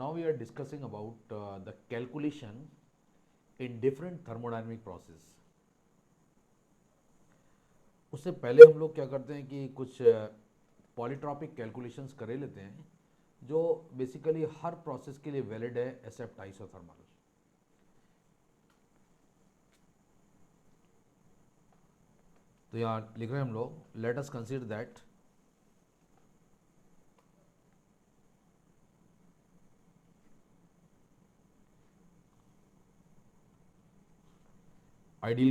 Now we are discussing about the calculation in different thermodynamic process. उससे पहले हम लोग क्या करते हैं कि कुछ पॉलीट्रॉपिक कैलकुलेशंस कर लेते हैं जो बेसिकली हर प्रोसेस के लिए वैलिड है एक्सेप्ट आइसोथर्मल. तो यहाँ लिख रहे हैं हम लोग, let us consider that ideal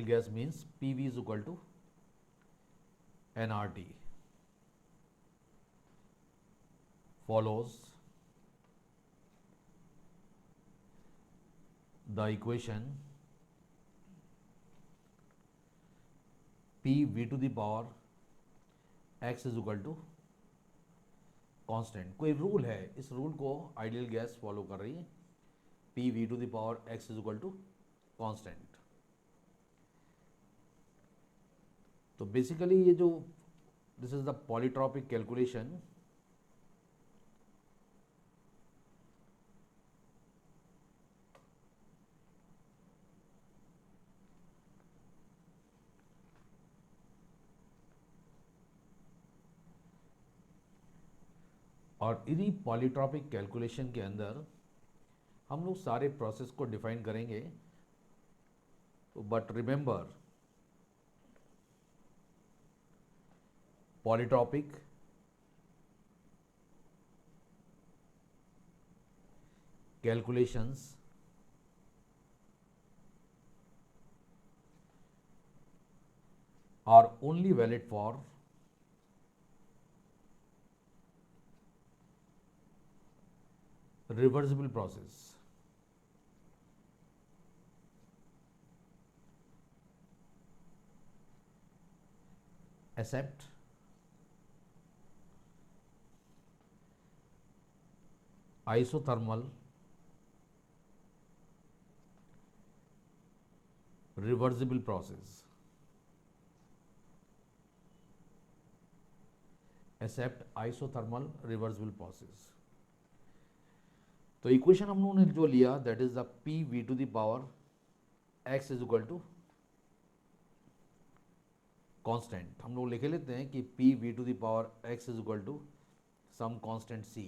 gas means PV is equal to nRT follows the equation P V to the power x is equal to constant. कोई रूल है, इस रूल को आइडियल गैस फॉलो कर रही है. P V to the power x is equal to constant. तो basically ये जो this is the polytropic calculation. और इन्हीं पॉलीट्रॉपिक कैलकुलेशन के अंदर हम लोग सारे प्रोसेस को डिफाइन करेंगे. तो but remember, polytropic calculations are only valid for reversible process. Except isothermal reversible process. Except isothermal reversible process. तो इक्वेशन हम लोगों ने जो लिया that is the P V to the power x is equal to constant. हम लोग लिखे लेते हैं कि P V to the power x is equal to some constant C.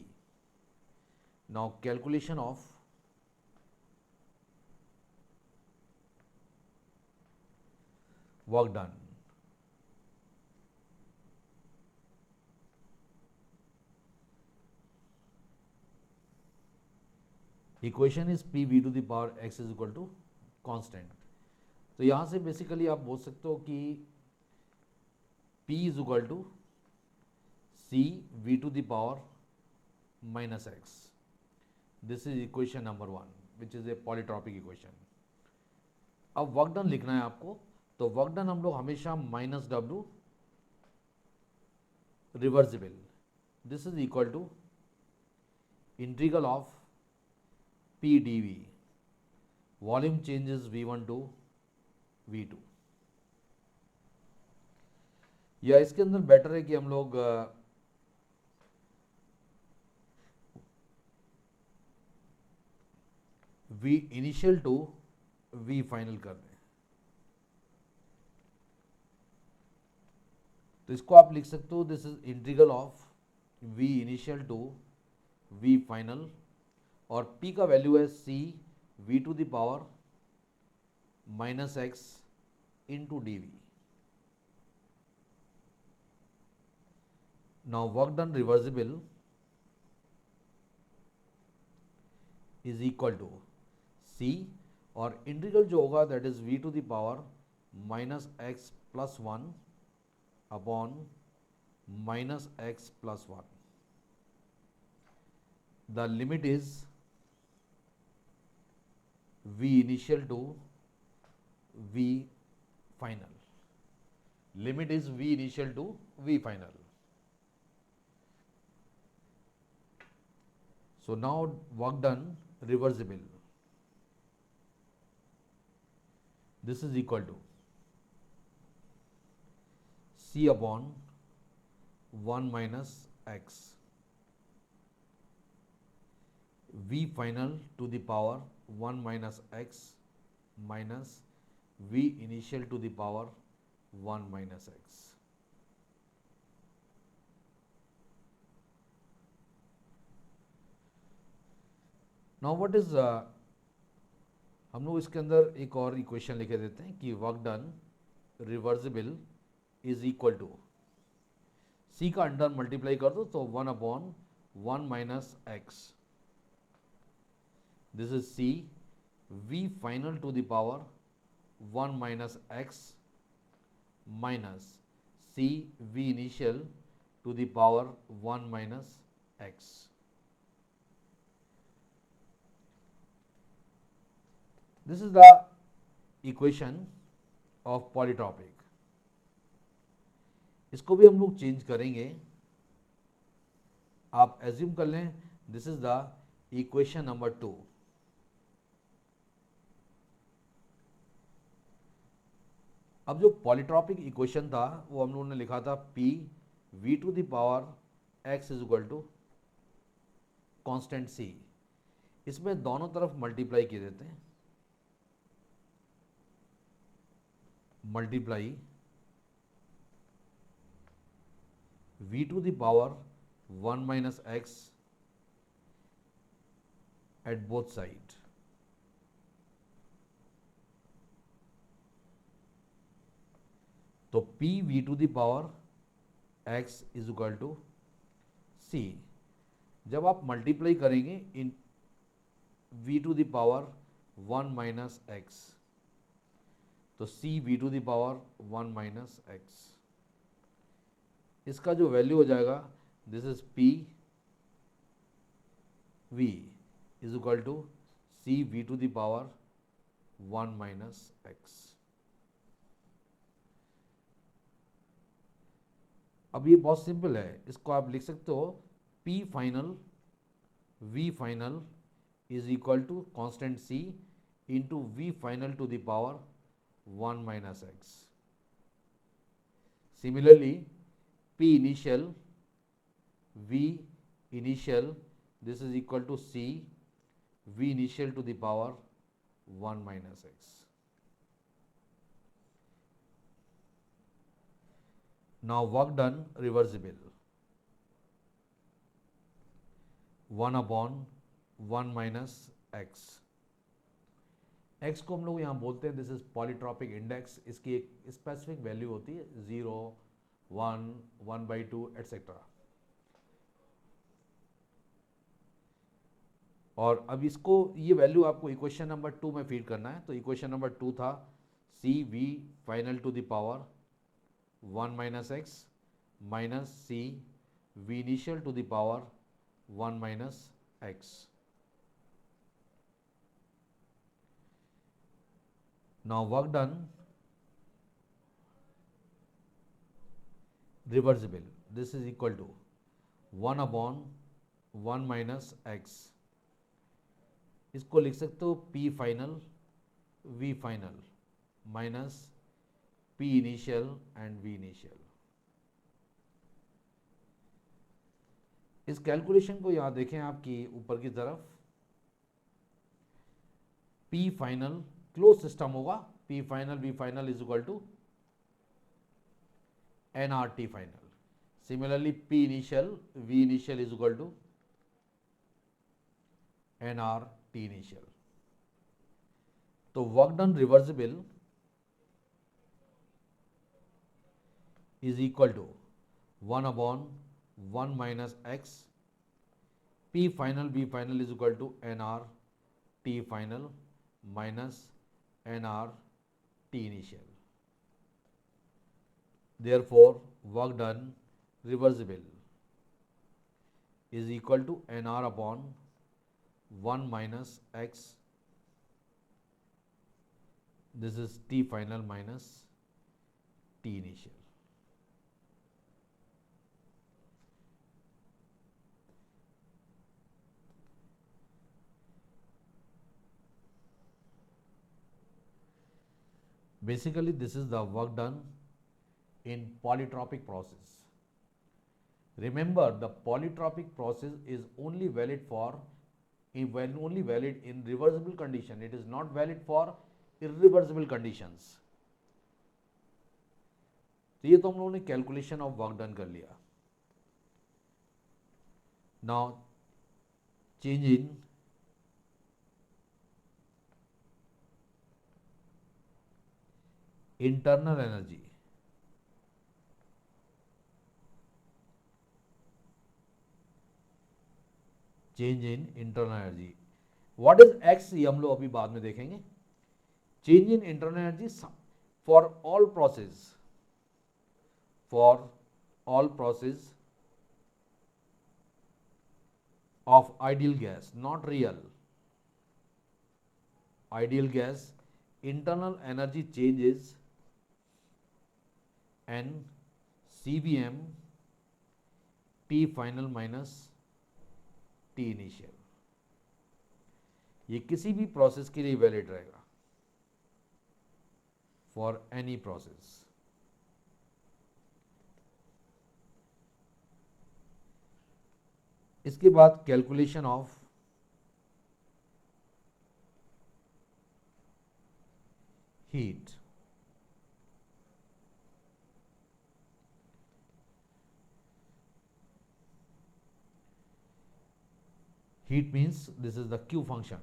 Now calculation of work done. Equation is P V to the power x is equal to constant. तो यहाँ से basically आप बोल सकते हो कि P is equal to C V to the power minus x. This is equation number 1 which is a polytropic equation. अब work done लिखना है आपको. तो वर्क डन हम लोग हमेशा minus W reversible, this is equal to integral of P D V. Volume changes V1 to V2. या इसके अंदर बेटर है कि हम लोग V initial to V final कर दें. तो इसको आप लिख सकते हो this is integral of V initial to V final. और P का वैल्यू है C V to the power minus x into D V. Now work done reversible is equal to C और इंटीग्रल जो होगा that is V to the power minus x plus 1 upon minus x plus 1. The limit is V initial to V final. Limit is V initial to V final. So now work done reversible. This is equal to C upon 1 minus x, v final to the power 1 minus x minus v initial to the power 1 minus x. Now what is हम लोग इसके अंदर एक और equation लिखे देते हैं कि work done reversible is equal to C का अंडर मल्टीप्लाई कर दो तो 1 upon 1 minus x, this is C v final to the power 1 minus x minus C v initial to the power 1 minus x. This is the equation of polytropic. इसको भी हम लोग change करेंगे. आप assume कर लें this is the equation number 2. अब जो पॉलीट्रॉपिक इक्वेशन था वो हम लोगों ने लिखा था P v to the power x is equal to constant C. इसमें दोनों तरफ मल्टीप्लाई किए देते हैं. Multiply v to the power 1 minus x at both sides. तो p v to the power x is equal to c. जब आप multiply करेंगे इन v to the power 1 minus x तो c v to the power 1 minus x. इसका जो value हो जाएगा this is p v is equal to c v to the power 1 minus x. अब ये बहुत सिंपल है, इसको आप लिख सकते हो p final v final is equal to constant c into v final to the power 1 minus x. Similarly, P initial, V initial, this is equal to C, V initial to the power 1 minus x. Now work done reversible. 1 upon 1 minus x. x को हम लोग यहाँ बोलते हैं this is polytropic index. इसकी एक specific value होती है 0, 1, 1/2 एटसेट्रा. और अब इसको ये वैल्यू आपको इक्वेशन नंबर 2 में फीड करना है. तो इक्वेशन नंबर 2 था C V final to the power 1 minus x minus C V initial to the power 1 minus x. Now work done reversible. This is equal to 1 upon 1 minus x. इसको लिख सकते हो P final V final minus P initial and V initial. इस calculation को यहाँ देखें आपकी ऊपर की तरफ. P final क्लोज सिस्टम होगा. P final V final is equal to NRT final. Similarly P initial V initial is equal to NRT initial. तो work done reversible is equal to 1 upon 1 minus x. P final V final is equal to NRT final minus NRT initial. Therefore, work done reversible is equal to NR upon 1 minus x. This is T final minus T initial. Basically, this is the work done in polytropic process. Remember, the polytropic process is only valid in reversible condition. It is not valid for irreversible conditions. तो ये तो हम लोगों ने calculation of work done कर लिया. Now change in internal energy. Change in internal energy. What is x, ये हम लोग अभी बाद में देखेंगे. Change in internal energy for all process of ideal gas, not real. Ideal gas, internal energy changes N CVM T final minus T initial. ये किसी भी प्रोसेस के लिए वैलिड रहेगा, फॉर एनी प्रोसेस. इसके बाद calculation of heat. Heat means this is the Q function.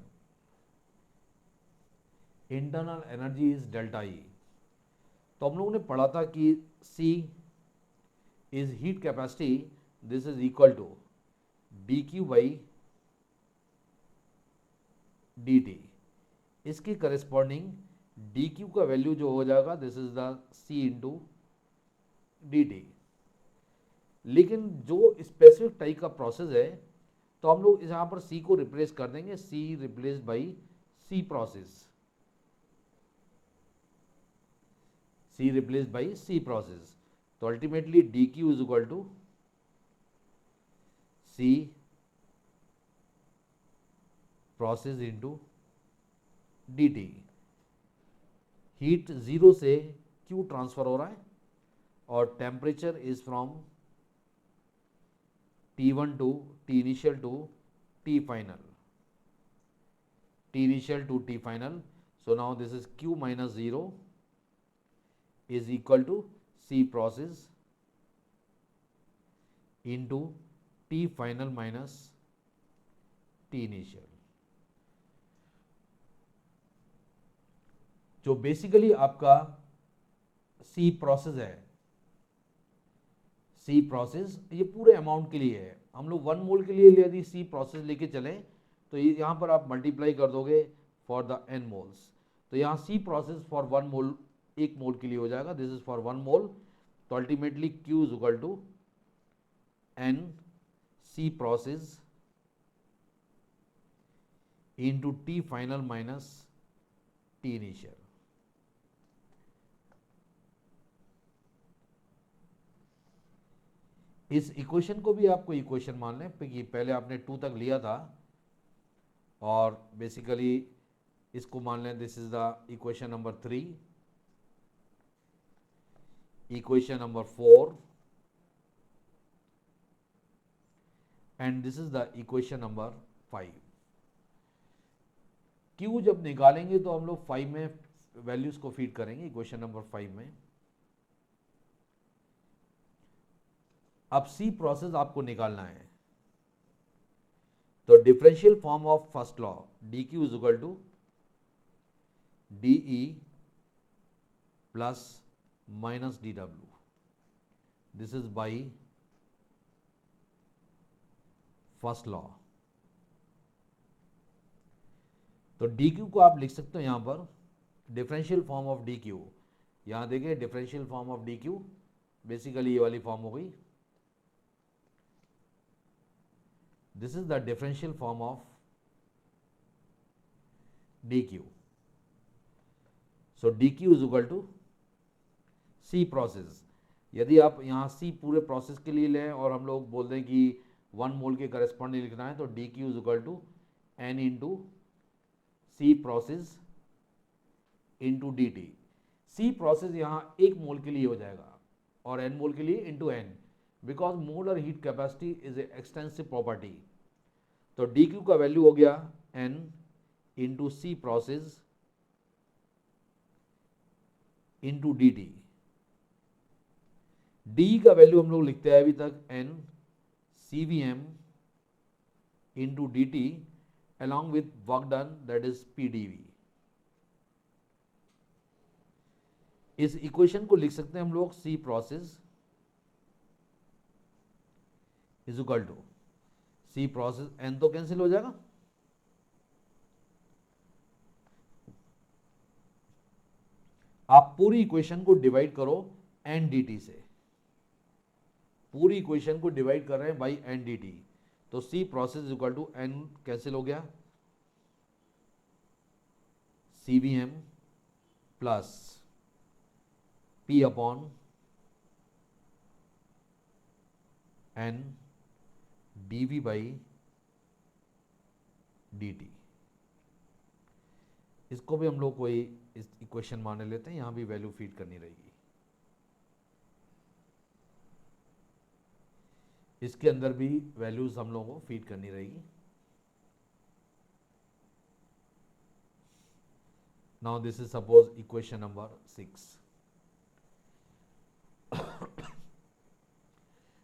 Internal energy is delta E. तो हम लोगों ने पढ़ा था कि C is heat capacity, this is equal to dq by dt. इसकी करेस्पॉन्डिंग dq का वैल्यू जो हो जाएगा, this is the c into dt. लेकिन जो स्पेसिफिक टाइप का प्रोसेस है, तो हम लोग यहाँ पर c को रिप्लेस कर देंगे, c replace by c process, c replace by c process. तो ultimately dq is equal to C process into dt. Heat zero से Q ट्रांसफर हो रहा है और temperature is from T1 to T initial to T final, T initial to T final. So now this is Q minus zero is equal to C process into T final minus T initial. जो basically आपका C process है, C process ये पूरे amount के लिए है. हम लोग 1 मोल के लिए यदि C प्रोसेस लेके चलें तो ये यहाँ पर आप मल्टीप्लाई कर दोगे फॉर द n मोल्स. तो यहाँ C प्रोसेस फॉर 1 मोल, 1 मोल के लिए हो जाएगा, दिस इज फॉर 1 मोल. तो ultimately Q is equal to n C process into T final minus T initial. इस इक्वेशन को भी आपको इक्वेशन मान लें कि पहले आपने 2 तक लिया था, और बेसिकली इसको मान लें this is the equation number 3, equation number 4 and this is the equation number 5. Q जब निकालेंगे तो हम लोग 5 में वैल्यूज को फीड करेंगे, इक्वेशन नंबर 5 में. अब C प्रोसेस आपको निकालना है, तो differential form of first law dq is equal to de plus minus dw. This is by first law. तो dq को आप लिख सकते हो यहां पर डिफरेंशियल फॉर्म ऑफ dq. यहां देखिए differential form of dq basically ये वाली फॉर्म हो गई. This is the differential form of dq. So dq is equal to C process. यदि आप यहां C पूरे प्रोसेस के लिए लें और हम लोग बोल दें कि 1 मोल के करस्पॉन्डिंग लिखना है, तो dq is equal to n into C process into dt. C process यहाँ 1 मोल के लिए हो जाएगा और n मोल के लिए into n. Because molar heat capacity is a extensive property. तो डी क्यू का वैल्यू हो गया N into C process into D T. D का वैल्यू हम लोग लिखते हैं अभी तक N C V M into D T along with work done that is P D V. इस इक्वेशन को लिख सकते हैं हम लोग C process is equal to C process, N तो कैंसिल हो जाएगा, आप पूरी इक्वेशन को डिवाइड करो एन डी टी से, पूरी इक्वेशन को डिवाइड कर रहे हैं बाई एन डी टी। तो C process equal to N cancel हो गया, C V M plus P upon N D V by D T. इसको भी हम लोग कोई इस इक्वेशन मान लेते हैं, यहां भी वैल्यू फीड करनी रहेगी, इसके अंदर भी वैल्यूज हम लोगों को फीड करनी रहेगी। Now this is suppose equation number 6।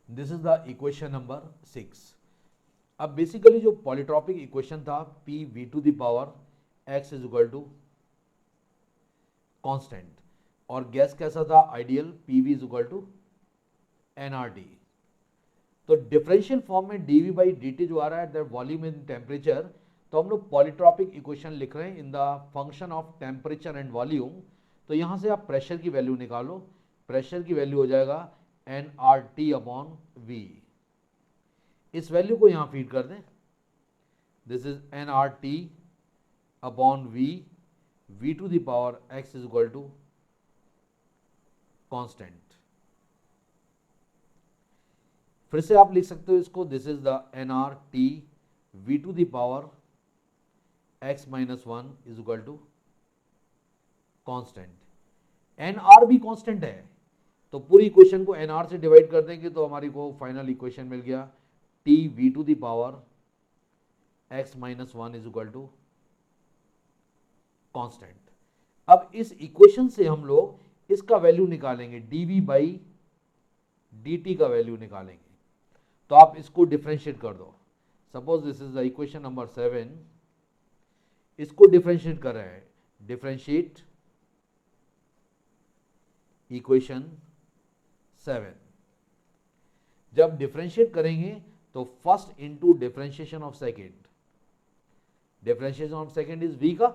This is the equation number 6। अब बेसिकली जो पॉलीट्रॉपिक इक्वेशन था P V to the power x is equal to constant, और गैस कैसा था ideal, P V is equal to N R T. तो differential form में dv by dt जो आ रहा है दैट वॉल्यूम इन टेम्परेचर, तो हम लोग पॉलीट्रॉपिक इक्वेशन लिख रहे हैं in the function of temperature and volume. तो यहां से आप प्रेशर की वैल्यू निकालो, प्रेशर की वैल्यू हो जाएगा N R T upon V. इस वैल्यू को यहां फीड कर दें, this is N R T upon V to the power x is equal to constant. फिर से आप लिख सकते हो इसको, this is the n R T V to the power x minus one is equal to constant. N R भी constant है, तो पूरी इक्वेशन को एन आर से डिवाइड कर देंगे तो हमारी को फाइनल इक्वेशन मिल गया T V to the power x minus one is equal to constant. अब इस इक्वेशन से हम लोग इसका वैल्यू निकालेंगे, डीवी बाई डी टी का वैल्यू निकालेंगे। तो आप इसको डिफरेंशिएट कर दो, suppose this is the equation number 7, इसको डिफरेंशिएट कर रहे हैं, डिफरेंशिएट इक्वेशन 7। जब डिफरेंशिएट करेंगे तो first into differentiation of second, differentiation of second is v का,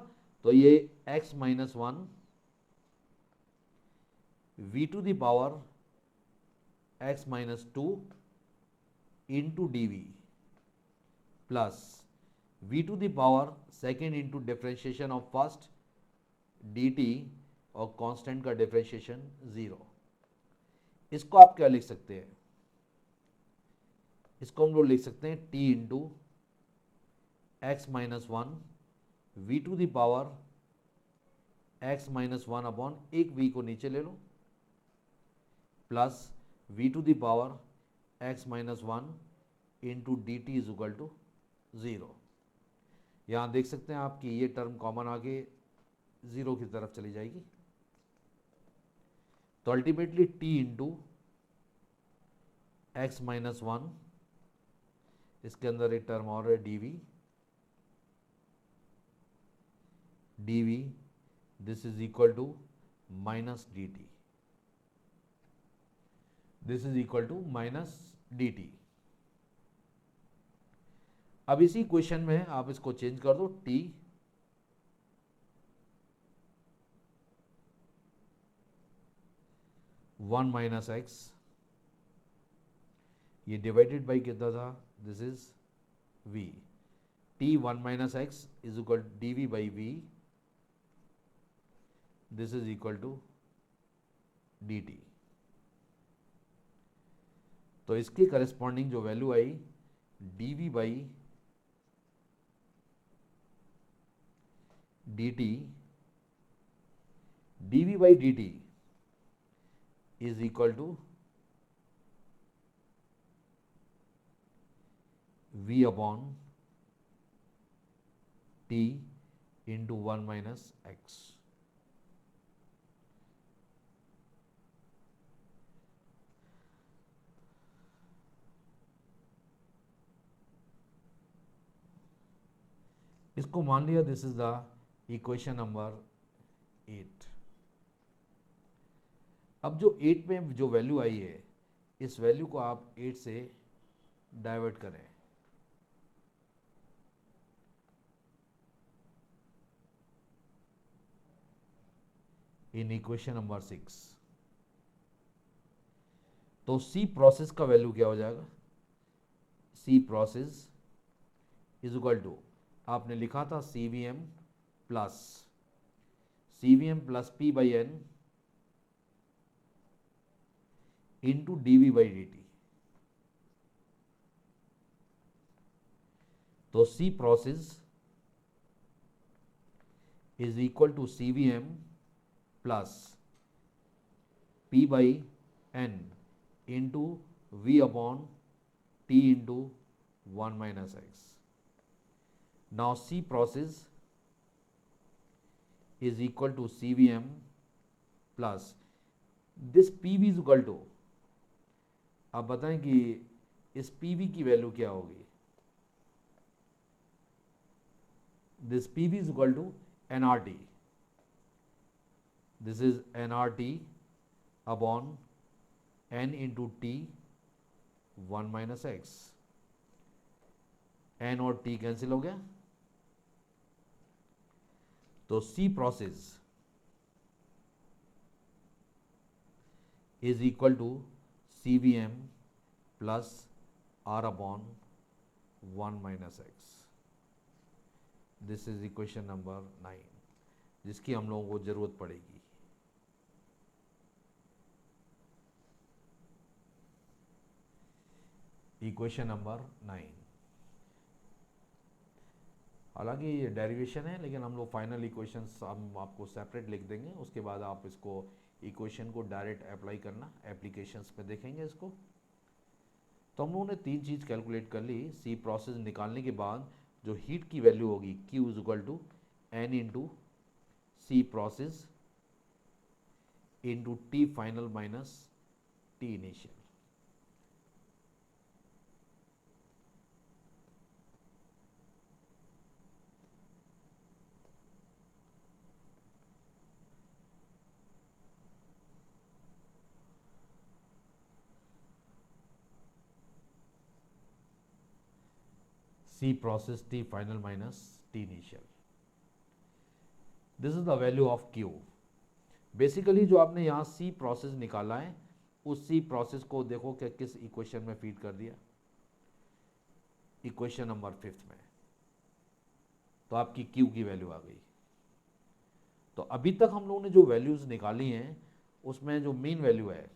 तो ये x minus one V to the power x minus two into D V plus V to the power second into differentiation of first d T और constant का differentiation 0। इसको आप क्या लिख सकते हैं, इसको हम लोग लिख सकते हैं t into x minus one V to the power x minus one upon एक v को नीचे ले लो plus V to the power x minus one into D T is equal to 0। यहां देख सकते हैं आप कि ये टर्म कॉमन आके 0 की तरफ चली जाएगी, तो ultimately t into x minus one, इसके अंदर एक टर्म और है dv, dv this is equal to minus d T, this is equal to minus d T. अब इसी क्वेश्चन में आप इसको चेंज कर दो, t वन माइनस एक्स, ये डिवाइडेड बाई कितना था, this is v, t one minus X is equal D V by V, this is equal to D T. तो इसकी करस्पॉन्डिंग जो वैल्यू आई D V by D T, D V by D T is equal to V upon T into 1 minus X. इसको मान लिया this is the equation number 8। अब जो 8 में जो वैल्यू आई है, इस वैल्यू को आप 8 से डाइवर्ट करें। इन इक्वेशन नंबर 6, तो सी प्रोसेस का वैल्यू क्या हो जाएगा? C process is equal to, आपने लिखा था CVM plus P by N into DV by dt। तो C process is equal to CVM plus P by N into V upon T into 1 minus x. Now C process is equal to CVM plus this PV is equal to, आप बताएं कि इस PV की value क्या होगी? This PV is equal to nRT. This is nRT upon n into T 1 minus x. n और T cancel हो गया, तो C process is equal to CVM plus R upon 1 minus x. This is equation number 9, जिसकी हम लोगों को जरूरत पड़ेगी। इक्वेशन नंबर 9, हालांकि ये डेरिवेशन है, लेकिन हम लोग फाइनल इक्वेशंस हम आपको सेपरेट लिख देंगे। उसके बाद आप इसको इक्वेशन को डायरेक्ट अप्लाई करना, एप्लीकेशंस पे देखेंगे इसको। तो हम लोगों ने 3 चीज़ कैलकुलेट कर ली। सी प्रोसेस निकालने के बाद जो हीट की वैल्यू होगी Q is equal to N into C process into T final minus T initial. C process T final minus T initial. This is the value of Q. Basically जो आपने यहाँ C process निकाला है, उस C process को देखो कि किस इक्वेशन में फीड कर दिया, इक्वेशन नंबर 5 में। तो आपकी Q की वैल्यू आ गई। तो अभी तक हम लोगों ने जो वैल्यूज निकाली हैं, उसमें जो मेन वैल्यू है,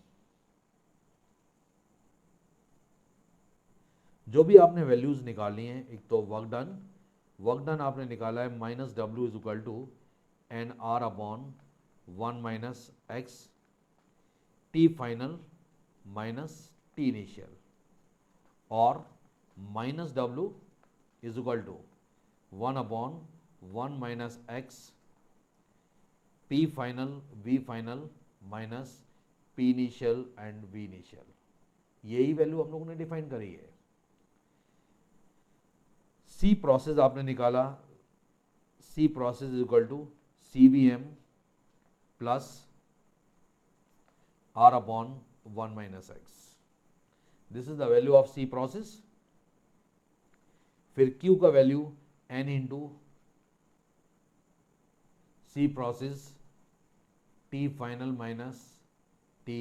जो भी आपने वैल्यूज निकाली हैं, एक तो वर्क डन आपने निकाला है minus W is equal to N R upon 1 minus x T final minus T initial, और minus W is equal to 1 upon 1 minus x P final V final minus P initial and V initial. यही value हम लोगों ने define करी है। सी process आपने निकाला, C process is equal to CVM plus R upon 1 minus x. This is the value of C process. फिर Q का value N into C process T final minus T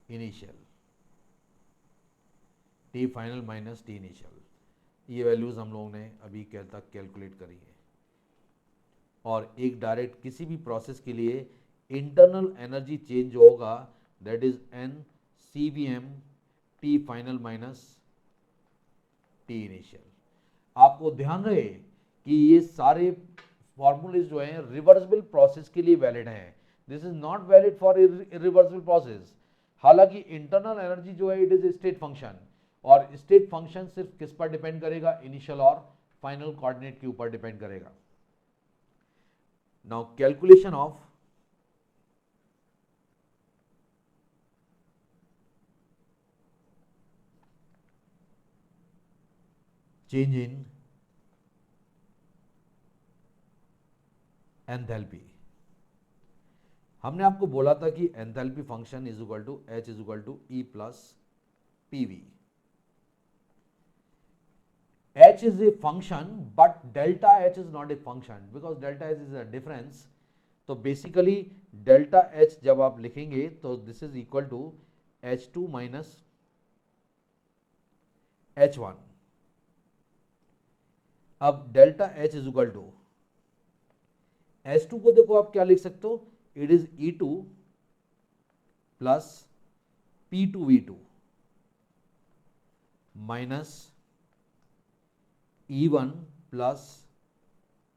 initial, T final minus T initial. ये values हम लोगों ने अभी तक calculate करी है। और एक डायरेक्ट किसी भी प्रोसेस के लिए इंटरनल एनर्जी चेंज होगा, that is N CVM T final minus T initial. आपको ध्यान रहे कि ये सारे फॉर्मूलेज जो हैं रिवर्सिबल प्रोसेस के लिए वैलिड हैं। This is not valid for irreversible process. हालांकि इंटरनल एनर्जी जो है इट इज स्टेट फंक्शन, और स्टेट फंक्शन सिर्फ किस पर डिपेंड करेगा, इनिशियल और फाइनल कोऑर्डिनेट के ऊपर डिपेंड करेगा। Now calculation of change in enthalpy. हमने आपको बोला था कि enthalpy function is equal to H is equal to E plus PV. H is a function but delta H is not a function because delta H is a difference। तो basically delta H जब आप लिखेंगे तो this is equal to H2 minus H1। अब delta H is equal to H2 को देखो आप क्या लिख सकते हो, it is E2 plus P2V2 minus E1 plus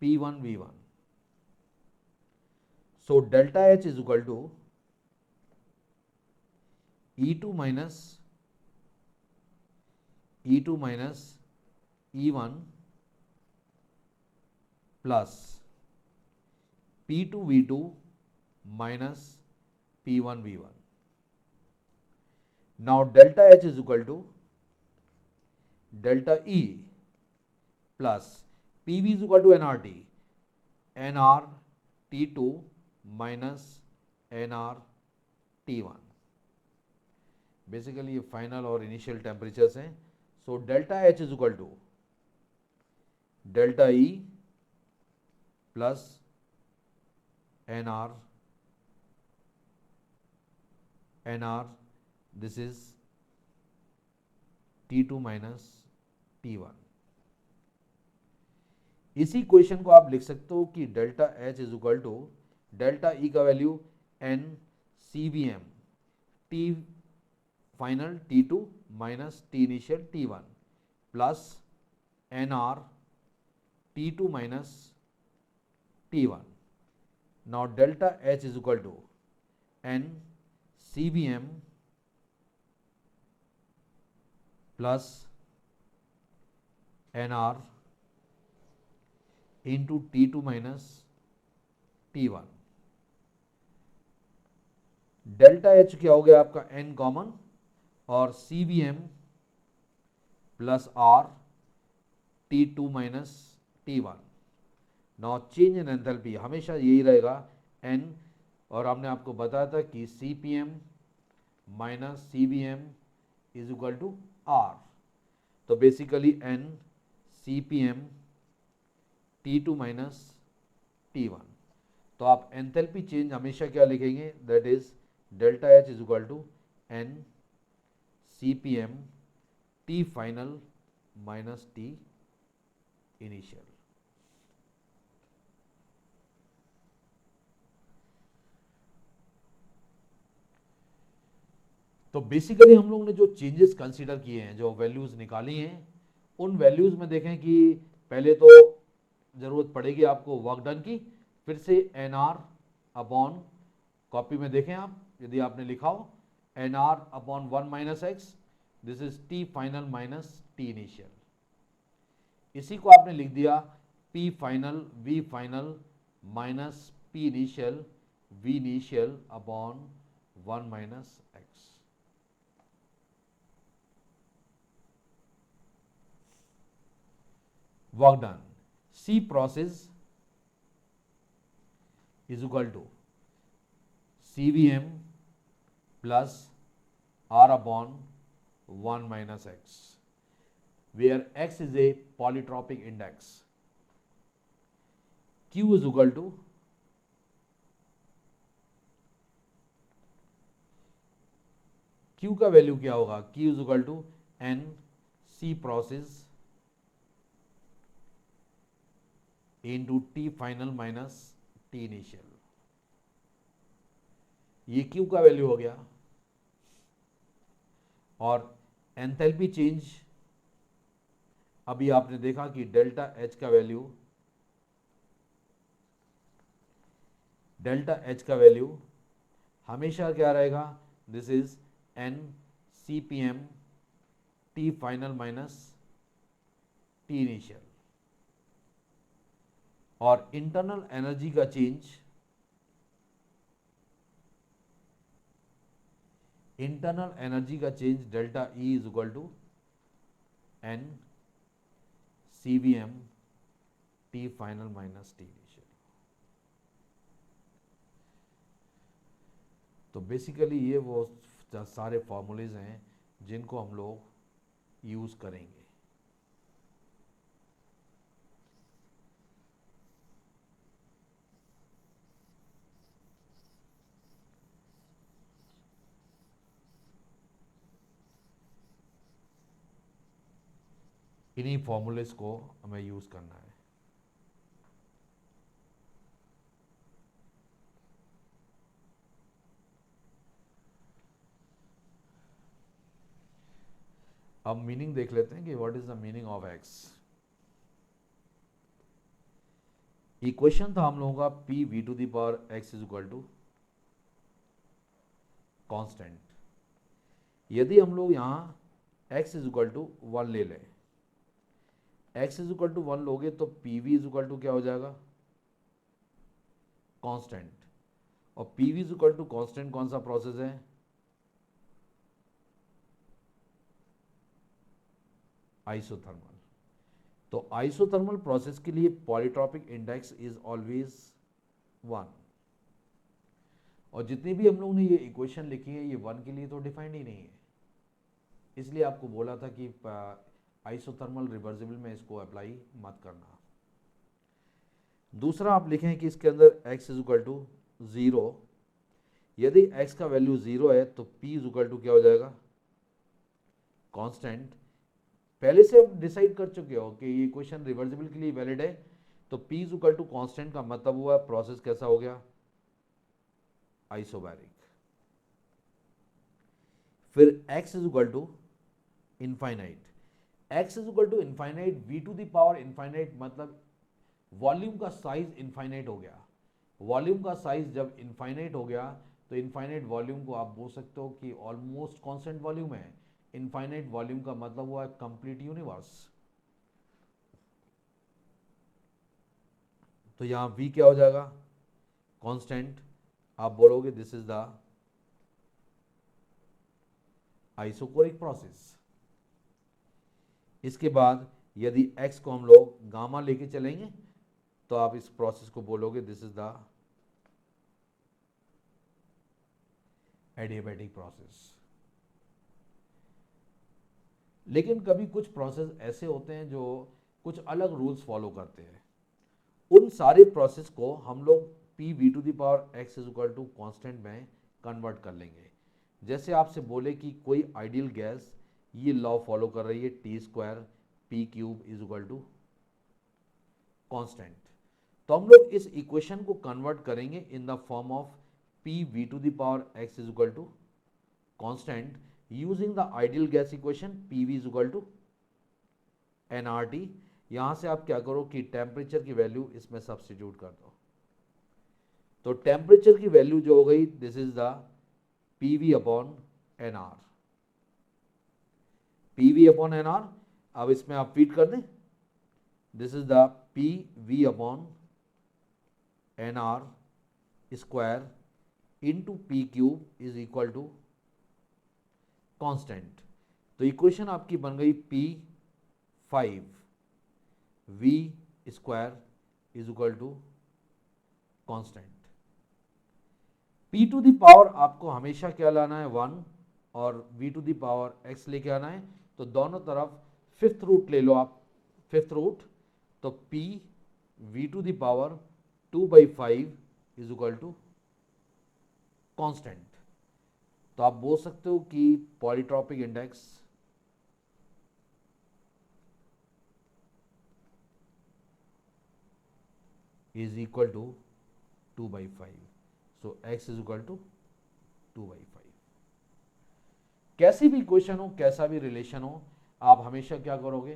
P1V1। So delta H is equal to E2 minus E1 plus P2V2 minus P1V1। Now delta H is equal to delta E plus PV is equal to nRT, nRT2 minus nRT1। Basically ये final और initial temperatures हैं। So delta H is equal to delta E plus nR this is T2 minus T1। इसी question को आप लिख सकते हो कि delta H is equal to delta E का value n CVM T final T2 minus T initial T1 plus nR T2 minus T1। Now delta H is equal to n CVM plus nR into T2 minus T1। Delta H क्या हो गया आपका n common और CVM plus R T2 minus T1। Now change in enthalpy हमेशा यही रहेगा n, और हमने आपको बताया था कि CPM minus CVM is equal to R। तो basically n CPM T2 minus T1। तो आप एंथैल्पी चेंज हमेशा क्या लिखेंगे, that is delta H is equal to n CPM T final minus T initial. तो बेसिकली हम लोग ने जो चेंजेस कंसीडर किए हैं, जो वैल्यूज निकाली हैं, उन वैल्यूज में देखें कि पहले तो जरूरत पड़ेगी आपको वर्क डन की, फिर से NR अपॉन, कॉपी में देखें आप यदि आपने लिखा हो NR upon 1 minus x, this is T final minus T initial. इसी को आपने लिख दिया P final V final minus P initial V initial upon 1 minus x. Work done C process is equal to CVM plus R upon 1 minus x, where x is a polytropic index। Q is equal to Q का value क्या होगा, Q is equal to n C process into T final minus T initial. ये Q का value हो गया। और enthalpy change अभी आपने देखा कि डेल्टा H का वैल्यू हमेशा क्या रहेगा, this is n CPM T final minus T initial, और इंटरनल एनर्जी का चेंज, इंटरनल एनर्जी का change delta E is equal to N C V M T final minus T initial. तो basically ये वो सारे फॉर्मूलेज हैं जिनको हम लोग यूज करेंगे। इन्हीं फॉर्मूलेज को हमें यूज करना है। अब मीनिंग देख लेते हैं कि what is the meaning of X. Equation था हम लोगों का P V to the power x is equal to constant. यदि हम लोग यहां x इज इक्वल टू 1 ले लें, x इज इक्वल टू 1 लोगे तो P V is equal to क्या हो जाएगा, कांस्टेंट। और P V is equal to constant कौन सा प्रोसेस है, आइसोथर्मल। तो आइसोथर्मल प्रोसेस के लिए पॉलीट्रॉपिक इंडेक्स इज ऑलवेज 1। और जितनी भी हम लोगों ने ये इक्वेशन लिखी है ये 1 के लिए तो डिफाइंड ही नहीं है, इसलिए आपको बोला था कि आइसोथर्मल रिवर्सिबल में इसको अप्लाई मत करना। दूसरा आप लिखें कि इसके अंदर x इज इक्वल टू 0। यदि x का वैल्यू 0 है तो p इज इक्वल टू क्या हो जाएगा, कांस्टेंट। पहले से आप डिसाइड कर चुके हो कि ये इक्वेशन रिवर्सिबल के लिए वैलिड है, तो p is equal to constant का मतलब हुआ प्रोसेस कैसा हो गया, आइसोबैरिक। फिर x is equal to infinite. x is equal to infinite, v to the power infinite मतलब वॉल्यूम का साइज इनफाइनाइट हो गया। वॉल्यूम का साइज जब इनफाइनाइट हो गया तो इनफाइनाइट वॉल्यूम को आप बोल सकते हो कि ऑलमोस्ट कांस्टेंट वॉल्यूम है। इनफाइनाइट वॉल्यूम का मतलब हुआ कंप्लीट यूनिवर्स। तो यहां v क्या हो जाएगा, कांस्टेंट। आप बोलोगे this is the isochoric process. इसके बाद यदि x को हम लोग गामा लेके चलेंगे तो आप इस प्रोसेस को बोलोगे this is the adiabatic process. लेकिन कभी कुछ प्रोसेस ऐसे होते हैं जो कुछ अलग रूल्स फॉलो करते हैं। उन सारे प्रोसेस को हम लोग P V to the power x is equal to constant में कन्वर्ट कर लेंगे। जैसे आपसे बोले कि कोई आइडियल गैस ये लॉ फॉलो कर रही है, T square P cube is equal to constant. तो हम लोग इस इक्वेशन को कन्वर्ट करेंगे in the form of P V to the power x is equal to constant using the ideal gas equation P V is equal to NRT. यहां से आप क्या करो कि टेम्परेचर की वैल्यू इसमें सब्स्टिट्यूट कर दो। तो टेम्परेचर की वैल्यू जो हो गई this is the P V upon N R, P V upon N R. अब इसमें आप फीड कर दें, this is the P V upon N R square into P cube is equal to constant. तो equation आपकी बन गई P 5 V square is equal to constant. P to the power आपको हमेशा क्या लाना है 1 और V to the power X लेके आना है। तो दोनों तरफ फिफ्थ रूट ले लो आप, फिफ्थ रूट। तो P V to the power 2/5 is equal to constant. तो आप बोल सकते हो कि polytropic index is equal to 2/5. So x is equal to 2/5। कैसी भी इक्वेशन हो, कैसा भी रिलेशन हो, आप हमेशा क्या करोगे,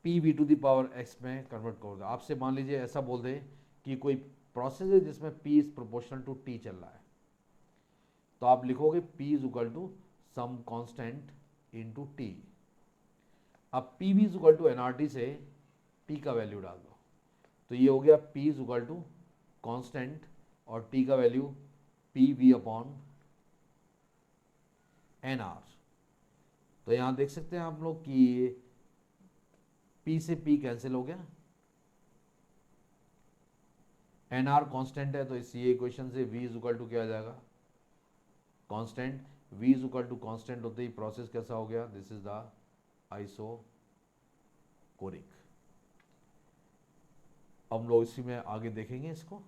P V to the power X में कन्वर्ट करोगे। आपसे मान लीजिए ऐसा बोल दे कि कोई प्रोसेस है जिसमें p is proportional to t चल रहा है, तो आप लिखोगे p is equal to some constant into T. अब P V is equal to N R T से टी का वैल्यू डाल दो, तो ये हो गया P is equal to constant और टी का value P V upon N R. तो यहां देख सकते हैं आप लोग कि पी से पी कैंसिल हो गया, एन आर कॉन्स्टेंट है, तो इस ये इक्वेशन से v इज इक्वल टू क्या आ जाएगा, constant. v is equal to constant होते ही प्रोसेस कैसा हो गया, दिस इज द आइसोकोरिक। अब हम लोग इसी में आगे देखेंगे इसको।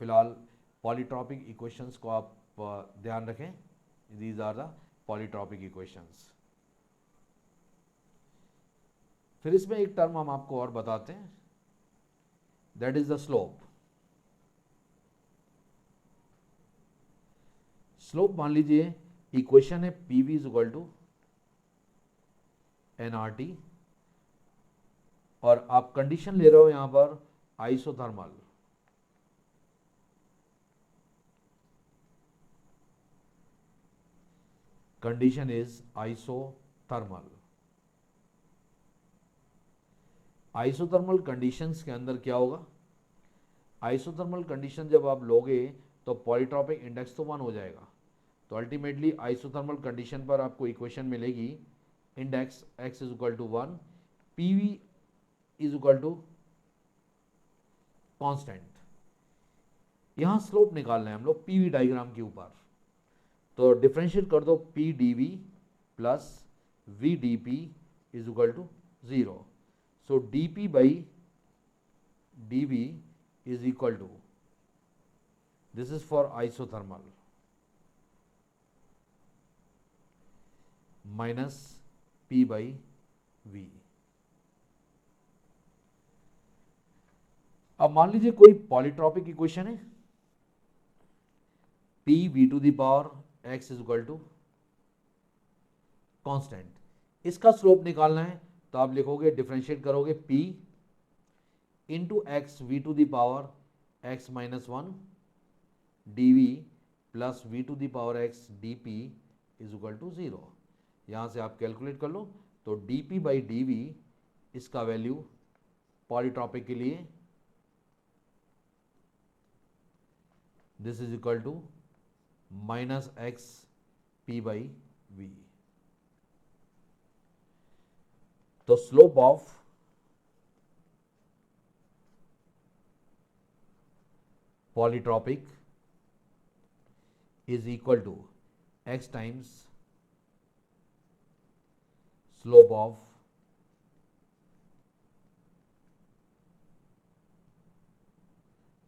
फिलहाल पॉलीट्रॉपिक इक्वेशंस को आप ध्यान रखें, these are the polytropic equations. फिर इसमें एक टर्म हम आपको और बताते हैं, that is the slope. Slope मान लीजिए इक्वेशन है P V is equal to N R T, और आप कंडीशन ले रहे हो यहां पर isothermal. Condition is isothermal. Isothermal conditions के अंदर क्या होगा, आइसोथर्मल कंडीशन जब आप लोगे तो पॉलीट्रॉपिक इंडेक्स तो 1 हो जाएगा। तो अल्टीमेटली आइसोथर्मल कंडीशन पर आपको इक्वेशन मिलेगी index x is equal to 1, P V is equal to constant. यहां स्लोप निकालना है हम लोग पी वी डायग्राम के ऊपर, तो डिफ्रेंशिएट कर दो P D V plus V D P is equal to 0। So D P by D V is equal to, this is for isothermal, minus P by V. अब मान लीजिए कोई polytropic equation है, P V to the power x is equal to constant, इसका slope निकालना है, तो आप लिखोगे डिफरेंशिएट करोगे p into X V to the power x minus 1 D V plus V to the power x D P is equal to 0। यहां से आप कैलकुलेट कर लो, तो D P by D V इसका वैल्यू पॉलीट्रॉपिक के लिए this is equal to minus x P by V. तो slope of polytropic is equal to x times slope of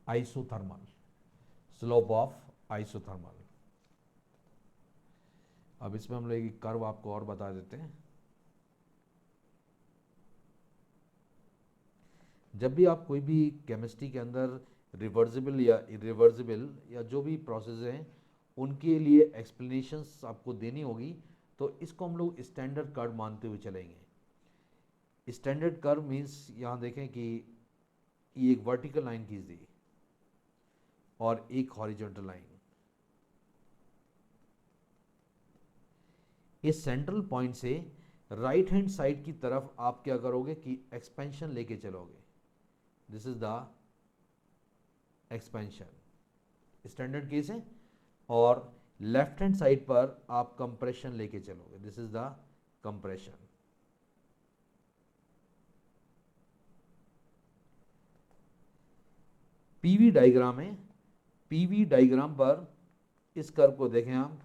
isothermal, slope of isothermal। अब इसमें हम लोग एक कर्व आपको और बता देते हैं। जब भी आप कोई भी केमिस्ट्री के अंदर रिवर्सिबल या इरिवर्सिबल या जो भी प्रोसेस हैं उनके लिए एक्सप्लेनेशंस आपको देनी होगी, तो इसको हम लोग स्टैंडर्ड कर्व मानते हुए चलेंगे। स्टैंडर्ड कर्व मीन्स यहाँ देखें कि ये एक वर्टिकल लाइन खींच दी और एक हॉरिजॉन्टल लाइन। इस सेंट्रल पॉइंट से राइट हैंड साइड की तरफ आप क्या करोगे कि एक्सपेंशन लेके चलोगे, this is the expansion, standard case है। और लेफ्ट हैंड साइड पर आप कंप्रेशन लेके चलोगे, this is the compression. PV diagram है, पीवी डायग्राम पर इस कर्व को देखें आप,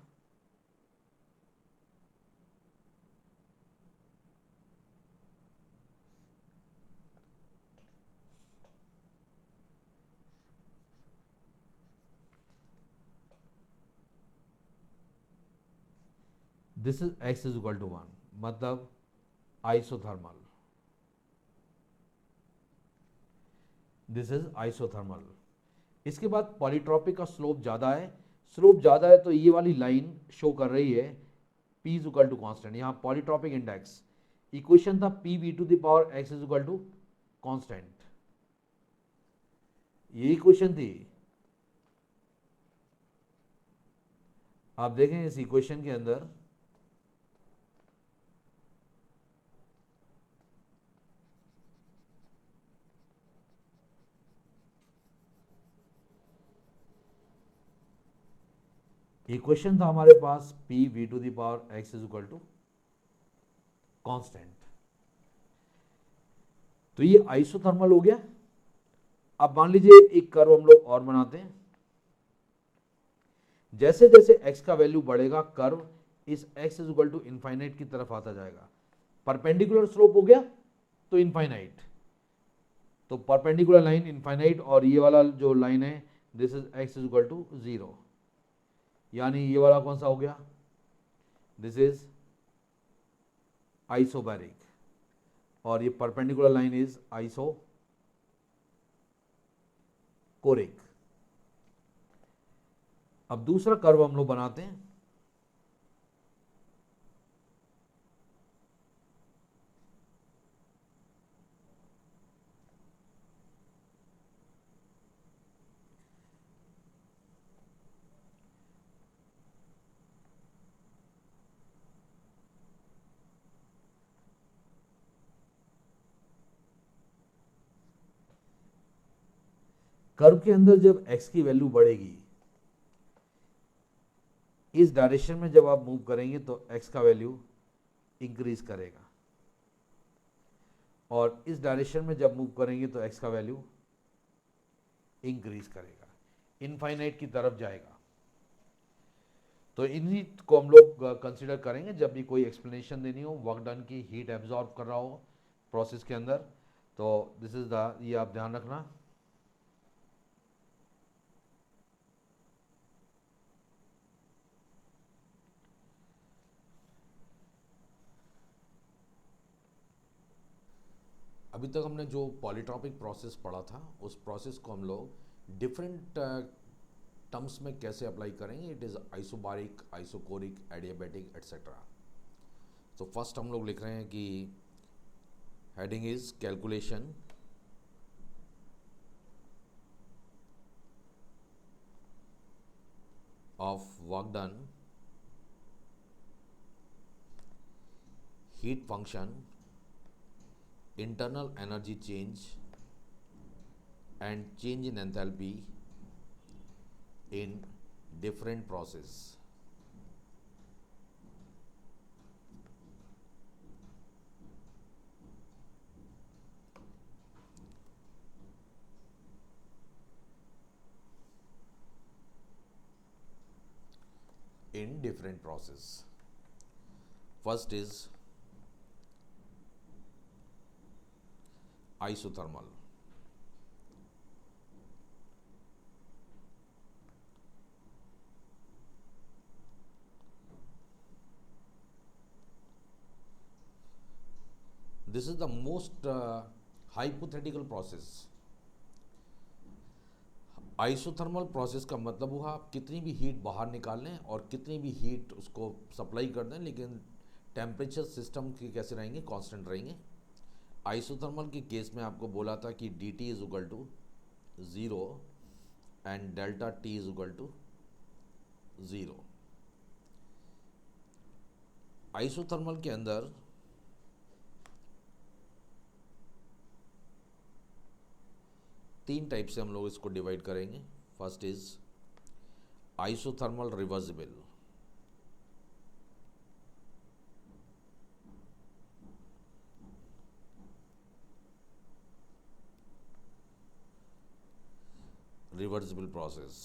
this is x is equal to 1, मतलब आइसोथर्मल, दिस इज आइसोथर्मल। इसके बाद पॉलीट्रॉपिक का स्लोप ज़्यादा है, स्लोप ज़्यादा है तो ये वाली लाइन शो कर रही है p is equal to constant. यहाँ पॉलीट्रॉपिक इंडेक्स इक्वेशन था p v to the power x is equal to constant, ये इक्वेशन थी। आप देखें इस इक्वेशन के अंदर इक्वेशन था हमारे पास P V to the power x is equal to constant. तो ये आइसोथर्मल हो गया। अब मान लीजिए एक कर्व हम लोग और बनाते हैं। जैसे जैसे x का वैल्यू बढ़ेगा कर्व इस x is equal to infinite की तरफ आता जाएगा। परपेंडिकुलर स्लोप हो गया तो इनफाइनाइट, तो परपेंडिकुलर लाइन इनफाइनाइट, और ये वाला जो लाइन है this is x is equal to 0, यानी ये वाला कौन सा हो गया, दिस इज आइसोबैरिक, और ये परपेंडिकुलर लाइन इज आइसोकोरिक। अब दूसरा कर्व हम लोग बनाते हैं। कर्व के अंदर जब x की वैल्यू बढ़ेगी, इस डायरेक्शन में जब आप मूव करेंगे तो x का वैल्यू इंक्रीज करेगा, और इस डायरेक्शन में जब मूव करेंगे तो x का वैल्यू इंक्रीज करेगा, इनफाइनाइट की तरफ जाएगा। तो इन्हीं को हम लोग कंसीडर करेंगे जब भी कोई एक्सप्लेनेशन देनी हो, वर्क डन की, हीट एब्जॉर्ब कर रहा हो प्रोसेस के अंदर। तो दिस इज द, ये आप ध्यान रखना। अभी तक हमने जो पॉलीट्रॉपिक प्रोसेस पढ़ा था उस प्रोसेस को हम लोग डिफरेंट टर्म्स में कैसे अप्लाई करेंगे। It is isobaric, isochoric, adiabatic etcetera. तो फर्स्ट हम लोग लिख रहे हैं कि heading is calculation of work done, heat function, internal energy change and change in enthalpy in different process. In different process. First is isothermal. This is the most hypothetical process. Isothermal process का मतलब हुआ आप कितनी भी heat बाहर निकाल लें और कितनी भी हीट उसको सप्लाई कर दें, लेकिन टेम्परेचर सिस्टम के कैसे रहेंगे, कांस्टेंट रहेंगे। आइसोथर्मल के केस में आपको बोला था कि D T is equal to 0 and delta T is equal to 0। Isothermal के अंदर तीन टाइप से हम लोग इसको डिवाइड करेंगे। First is isothermal reversible, reversible process.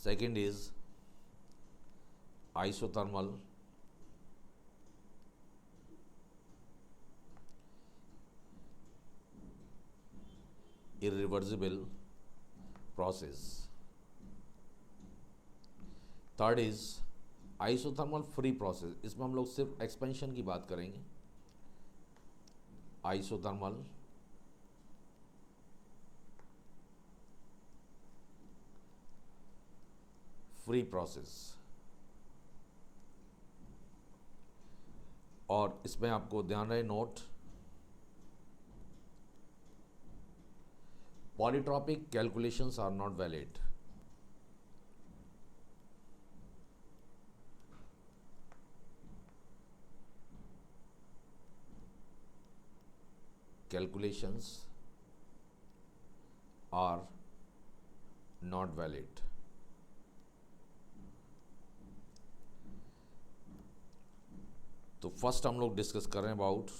Second is isothermal irreversible process। Third is isothermal free process. इसमें हम लोग सिर्फ एक्सपेंशन की बात करेंगे। आइसोथर्मल फ्री प्रोसेस, और इसमें आपको ध्यान रहे note, polytropic calculations are not valid। Calculations are not valid. तो फर्स्ट हम लोग डिस्कस कर रहे हैं about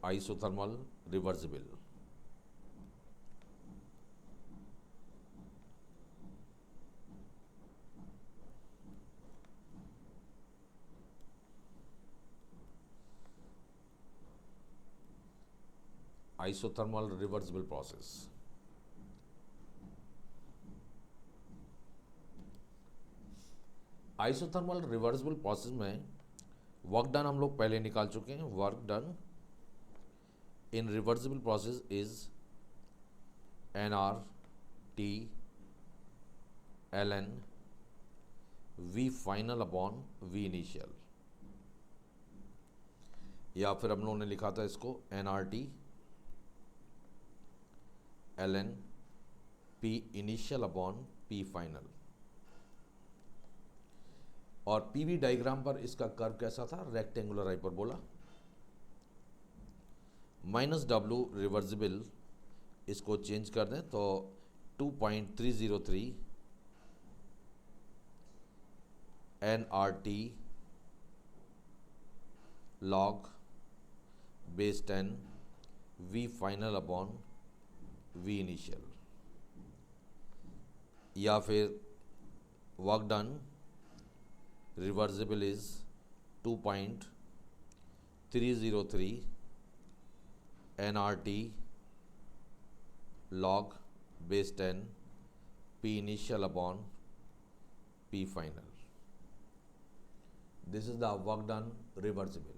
isothermal reversible. Isothermal reversible process. Isothermal reversible process में वर्क डन हम लोग पहले निकाल चुके हैं। Work done in reversible process is N R T L N V final upon V initial, या फिर हम लोगों ने लिखा था इसको N R T L N P initial upon P final. और पीवी डायग्राम पर इसका कर्व कैसा था? Rectangular hyperbola. Minus W reversible, इसको चेंज कर दें तो 2.303 N R T log base 10 V final upon V initial, या फिर work done reversible is 2.303 N R T log base 10 P initial upon P final. This is the work done reversible.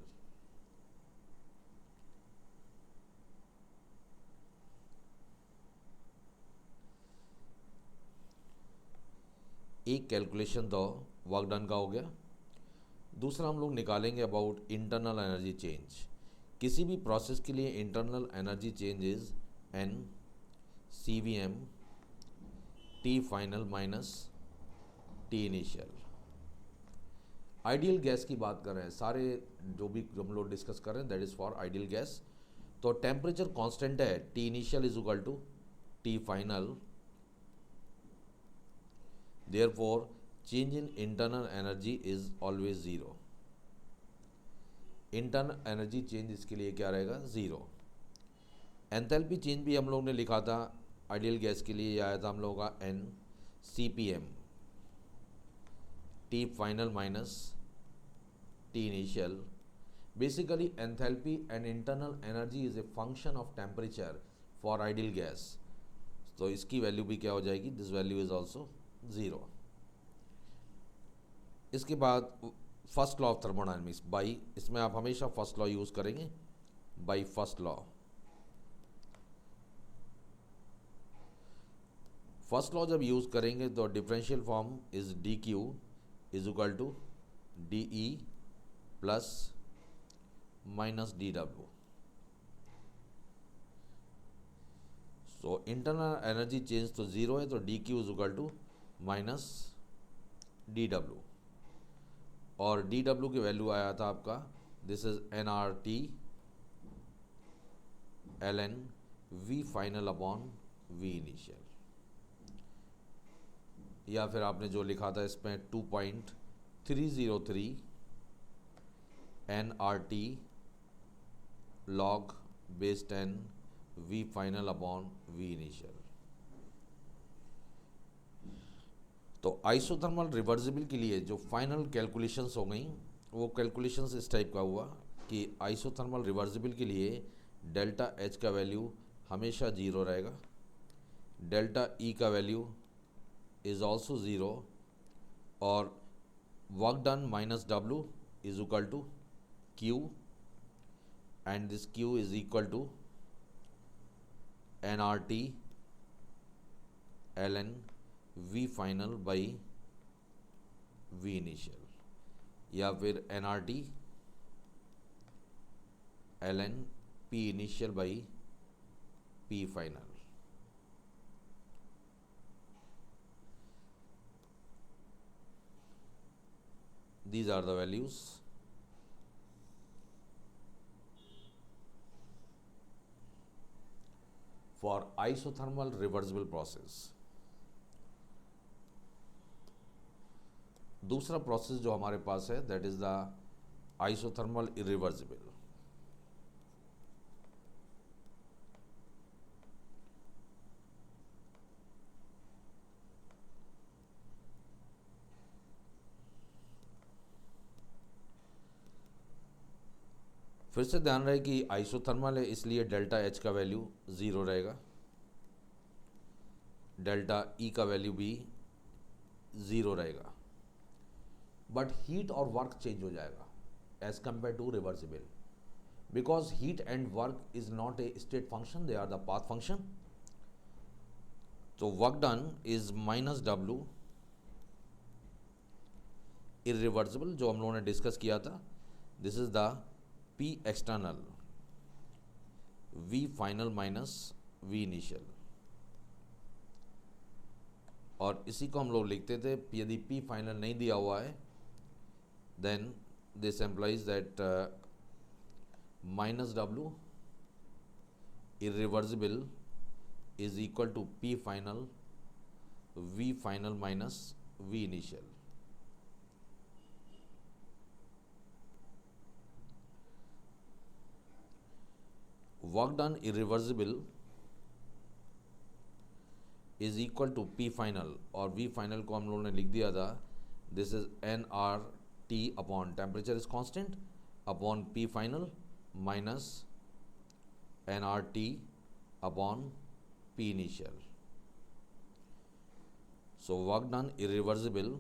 एक calculation तो work done का हो गया। दूसरा हम लोग निकालेंगे अबाउट इंटरनल एनर्जी चेंज। किसी भी प्रोसेस के लिए internal energy change is N C V M T final minus T initial. Ideal gas की बात कर रहे हैं, सारे जो भी हम लोग डिस्कस कर रहे हैं that is for ideal gas. तो टेम्परेचर कांस्टेंट है, T initial is equal to T final, therefore change in internal energy is always zero. Internal energy change इसके लिए क्या रहेगा? ज़ीरो। एंथैल्पी चेंज भी हम लोग ने लिखा था आइडियल गैस के लिए, आया था हम लोगों का N C P M T final minus T initial. Basically enthalpy and internal energy is a function of temperature for ideal gas. तो इसकी वैल्यू भी क्या हो जाएगी? This value is also zero. इसके बाद first law of thermodynamics by, इसमें आप हमेशा फर्स्ट लॉ यूज़ करेंगे। By first law, first law जब यूज़ करेंगे तो differential form is D Q is equal to D E plus minus D W. So internal energy change तो zero है, तो D Q is equal to minus D W, और D W की value आया था आपका, this is N R T L N V final upon V initial, या फिर आपने जो लिखा था इसमें 2.303 N R T log base 10 V final upon V initial. तो आइसोथर्मल रिवर्सिबल के लिए जो फाइनल कैलकुलेशंस हो गई वो कैलकुलेशंस इस टाइप का हुआ कि आइसोथर्मल रिवर्सिबल के लिए डेल्टा एच का वैल्यू हमेशा ज़ीरो रहेगा, डेल्टा ई का वैल्यू इज़ ऑल्सो ज़ीरो, और work done minus W is equal to Q, and this Q is equal to N R T L N V final by V initial, या फिर N R T L N P initial by P final. These are the values for isothermal reversible process. दूसरा process जो हमारे पास है that is the isothermal irreversible. फिर से ध्यान रहे कि आइसोथर्मल है इसलिए डेल्टा एच का वैल्यू 0 रहेगा, डेल्टा ई का वैल्यू भी 0 रहेगा, बट हीट और वर्क चेंज हो जाएगा as compare to reversible, because heat and work is not a state function, they are the path function. तो work done is minus W irreversible जो हम लोगों ने डिस्कस किया था, this is the P external V final minus V initial, और इसी को हम लोग लिखते थे यदि P फाइनल नहीं दिया हुआ है then this implies that minus W irreversible is equal to P final V final minus V initial. Work done irreversible is equal to P final, और V फाइनल को हम लोगों ने लिख दिया था this is nRT upon temperature is constant upon P final minus nRT upon P initial. So work done irreversible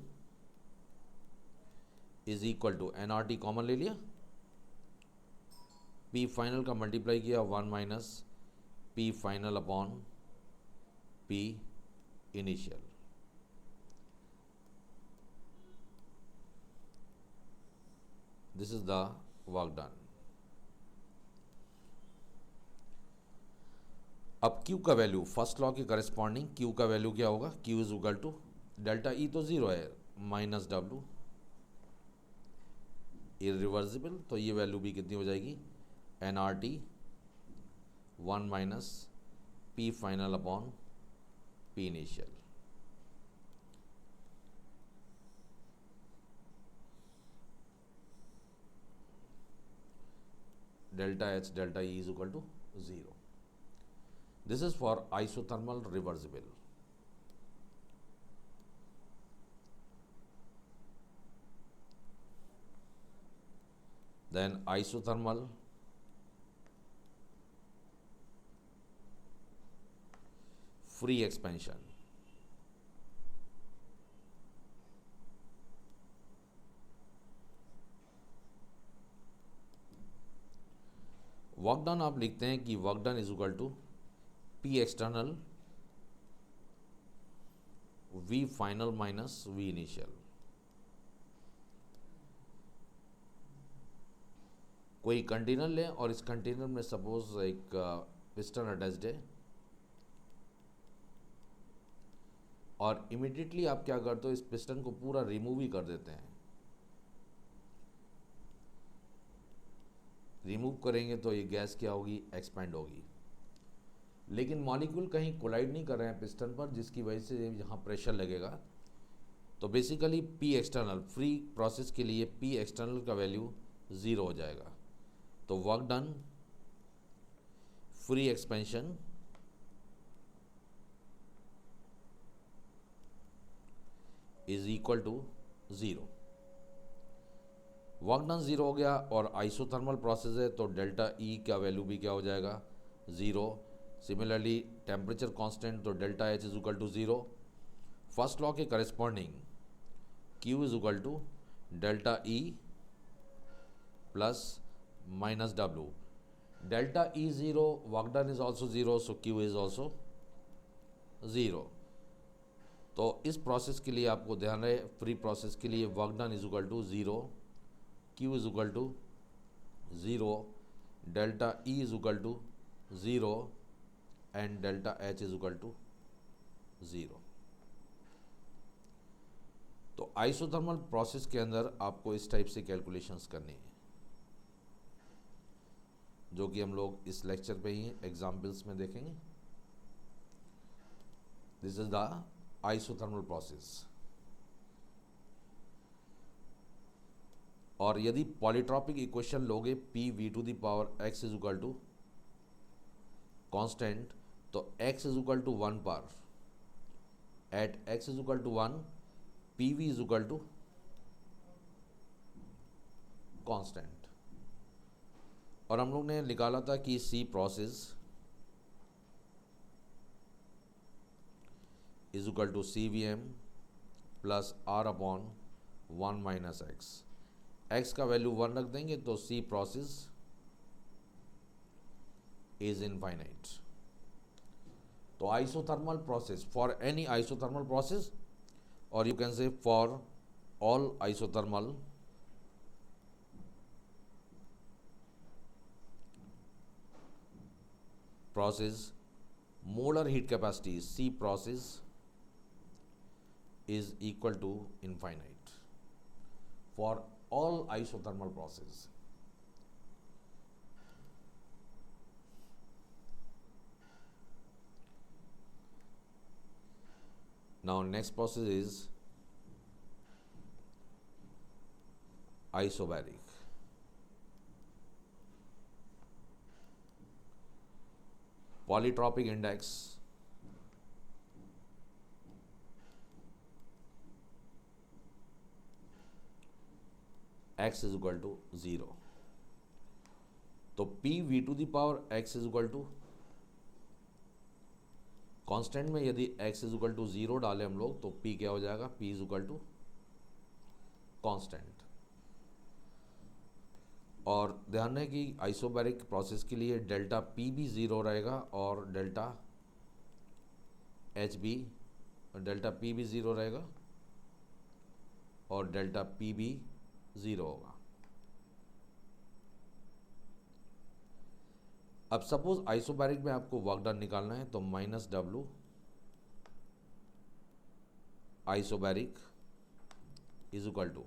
is equal to nRT common ले लिया, P फाइनल का मल्टीप्लाई किया 1 minus P final upon P initial. This is the work done. अब Q का value first law के corresponding Q का value क्या होगा, Q is equal to delta E तो 0 है माइनस W इरिवर्सिबल, तो ये वैल्यू भी कितनी हो जाएगी nRT 1 minus P final upon P initial. Delta H delta E is equal to 0। This is for isothermal reversible. Then isothermal free expansion, work done आप लिखते हैं कि work done is equal to P external V final minus V initial. कोई container लें और इस container में suppose एक पिस्टन अटैच्ड है, और इमिडिएटली आप क्या करते हो इस पिस्टन को पूरा रिमूव ही कर देते हैं। रिमूव करेंगे तो ये गैस क्या होगी, एक्सपेंड होगी, लेकिन मॉलिक्यूल कहीं कोलाइड नहीं कर रहे हैं पिस्टन पर, जिसकी वजह से यहाँ प्रेशर लगेगा। तो basically P external free process के लिए P एक्सटर्नल का वैल्यू 0 हो जाएगा। तो work done free expansion is equal to 0। Work done 0 हो गया, और आइसोथर्मल प्रोसेस है तो डेल्टा E का वैल्यू भी क्या हो जाएगा 0। सिमिलरली टेम्परेचर कांस्टेंट तो delta H is equal to 0। First law के corresponding Q is equal to delta E plus minus W। Delta E 0, work done is also 0, so Q is also 0। तो इस process के लिए आपको ध्यान रहे free process के लिए work done is equal to 0, Q is equal to 0, delta E is equal to 0 and delta H is equal to 0। तो आइसोथर्मल प्रोसेस के अंदर आपको इस टाइप से कैलकुलेशंस करनी है, जो कि हम लोग इस लेक्चर पे ही एग्जाम्पल्स में देखेंगे। This is the isothermal process। और यदि पॉलीट्रॉपिक इक्वेशन लोगे P V to the power x is equal to constant, तो x इज इक्वल टू 1 पर at x is equal to 1 P V is equal to constant. और हम लोग ने निकाला था कि C process is equal to C V M plus R upon 1 minus x. X का वैल्यू 1 रख देंगे तो सी प्रोसेस इज इनफाइनाइट। तो isothermal process for any isothermal process, और you can say for all isothermal process, molar heat capacity C process is equal to infinite for all isothermal process. Now next process is isobaric. Polytropic index x is equal to 0। तो p v to the power x is equal to constant में यदि x is equal to 0 डालें हम लोग तो p क्या हो जाएगा, p is equal to constant. और ध्यान है कि आइसोबैरिक प्रोसेस के लिए डेल्टा पी भी ज़ीरो रहेगा और डेल्टा एच भी, डेल्टा पी भी ज़ीरो रहेगा और डेल्टा पी भी ज़ीरो होगा। अब सपोज आइसोबैरिक में आपको वर्क डन निकालना है तो minus W isobaric is equal to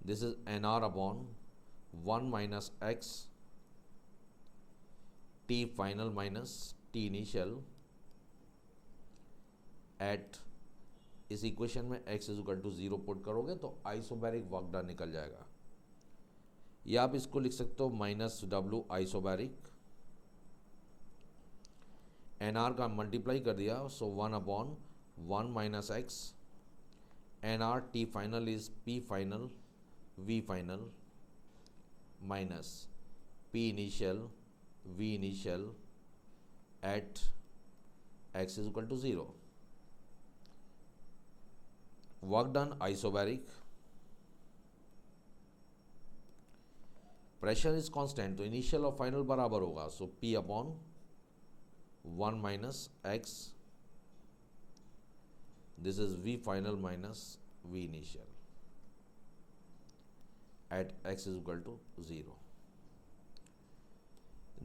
this is N R upon 1 minus x T final minus T initial at, इस इक्वेशन में x is equal to 0 put करोगे तो आइसोबैरिक वर्क डन निकल जाएगा। या आप इसको लिख सकते हो minus W isobaric, N R का मल्टीप्लाई कर दिया so 1 upon 1 minus x, N R T final is P final V final minus P initial V initial at x is equal to 0। Work done isobaric, pressure is constant तो initial और final बराबर होगा so P upon 1 minus x, this is V final minus V initial at x is equal to 0.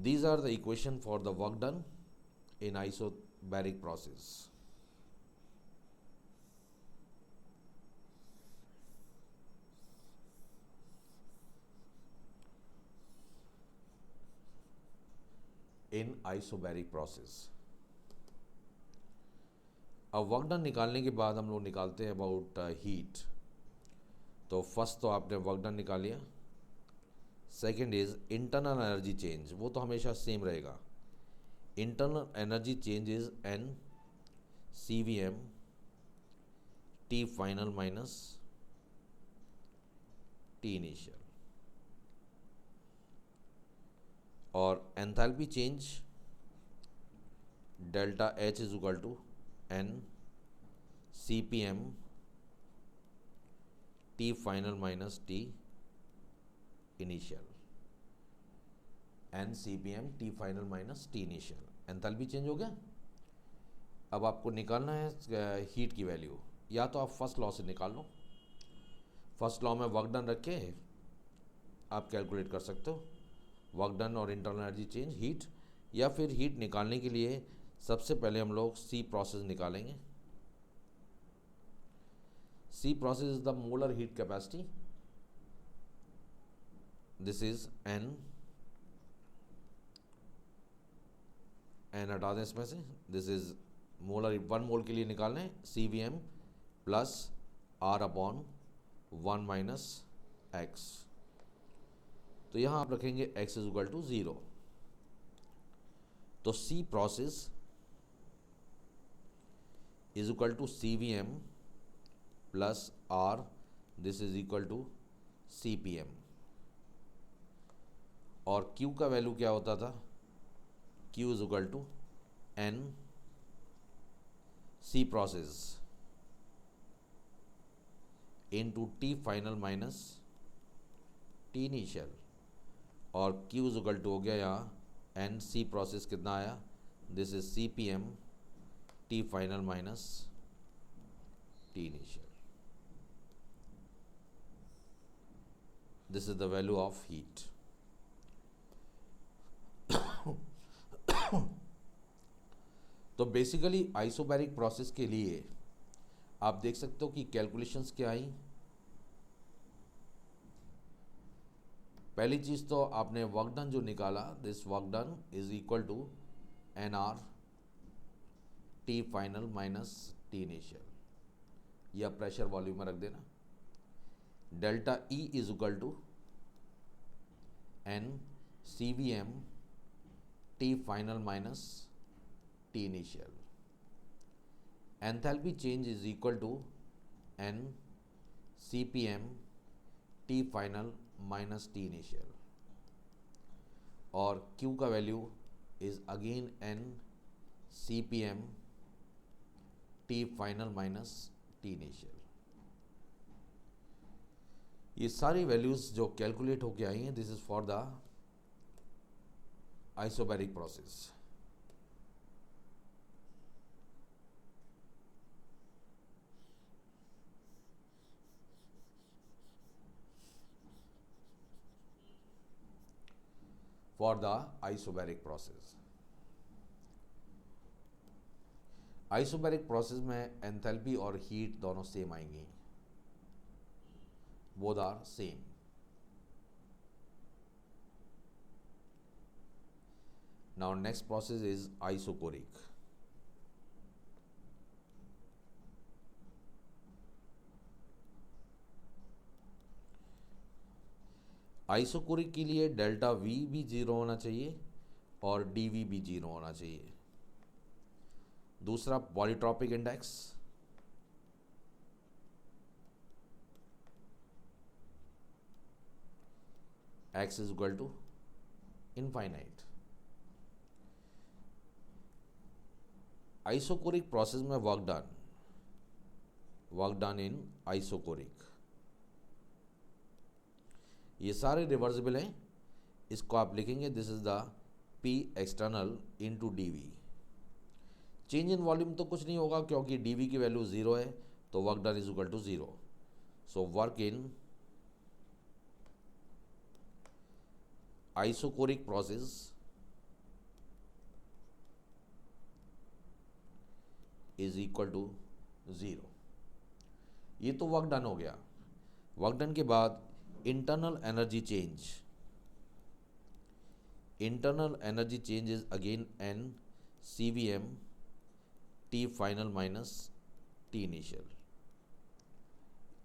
These are the equation for the work done in isobaric process. In isobaric process. अब work done निकालने के बाद हम लोग निकालते हैं about heat. तो first तो आपने वर्क डन निकाल लिया, second is internal energy change, वो तो हमेशा सेम रहेगा। Internal energy change is N C V M T final minus T initial, और enthalpy change delta H is equal to N C P M T final minus T initial, N C P M T final minus T initial, enthalpy change हो गया। अब आपको निकालना है heat की value, या तो आप फर्स्ट लॉ से निकाल लो, फर्स्ट लॉ में वर्क डन रख के आप कैलकुलेट कर सकते हो वर्क डन और इंटरनल एनर्जी चेंज हीट, या फिर हीट निकालने के लिए सबसे पहले हम लोग सी प्रोसेस निकालेंगे। C process is the molar heat capacity. This is N हटा दें इसमें से, दिस इज मोलर 1 मोल के लिए निकालना है CVM plus R upon 1 minus x. तो यहाँ आप रखेंगे x इज इक्वल टू 0। तो C process is equal to CVM plus R, this is equal to CPM। और Q का वैल्यू क्या होता था? Q is equal to N C process into T final minus T initial. और Q is equal to हो गया यहाँ N C process कितना आया? This is CPM T final minus T initial. This is the value of heat. तो basically isobaric process के लिए आप देख सकते हो कि कैलकुलेशंस क्या आई। पहली चीज तो आपने वर्क डन जो निकाला, this work done is equal to NR T final minus T initial, या प्रेशर वॉल्यूम में रख देना। Delta E is equal to N CVM T final minus T initial. Enthalpy change is equal to N CPM T final minus T initial. और Q का value is again N CPM T final minus T initial. ये सारी values जो calculate होके आई हैं, this is for the isobaric process. For the isobaric process, isobaric process में enthalpy और हीट दोनों सेम आएंगी, both are same. Now next process is isochoric. Isochoric के लिए डेल्टा V भी 0 होना चाहिए और DV भी 0 होना चाहिए। दूसरा polytropic index, x is equal to infinite. Isochoric process में वर्क डन इन आइसोकोरिक, ये सारे रिवर्सिबल हैं। इसको आप लिखेंगे this is the P external into DV। Change in volume तो कुछ नहीं होगा क्योंकि DV की वैल्यू 0 है, तो work done is equal to 0। So work in isochoric process is equal to 0। ये तो वर्क डन हो गया। वर्क डन के बाद internal energy change, internal energy change is again N CVM T final minus T initial.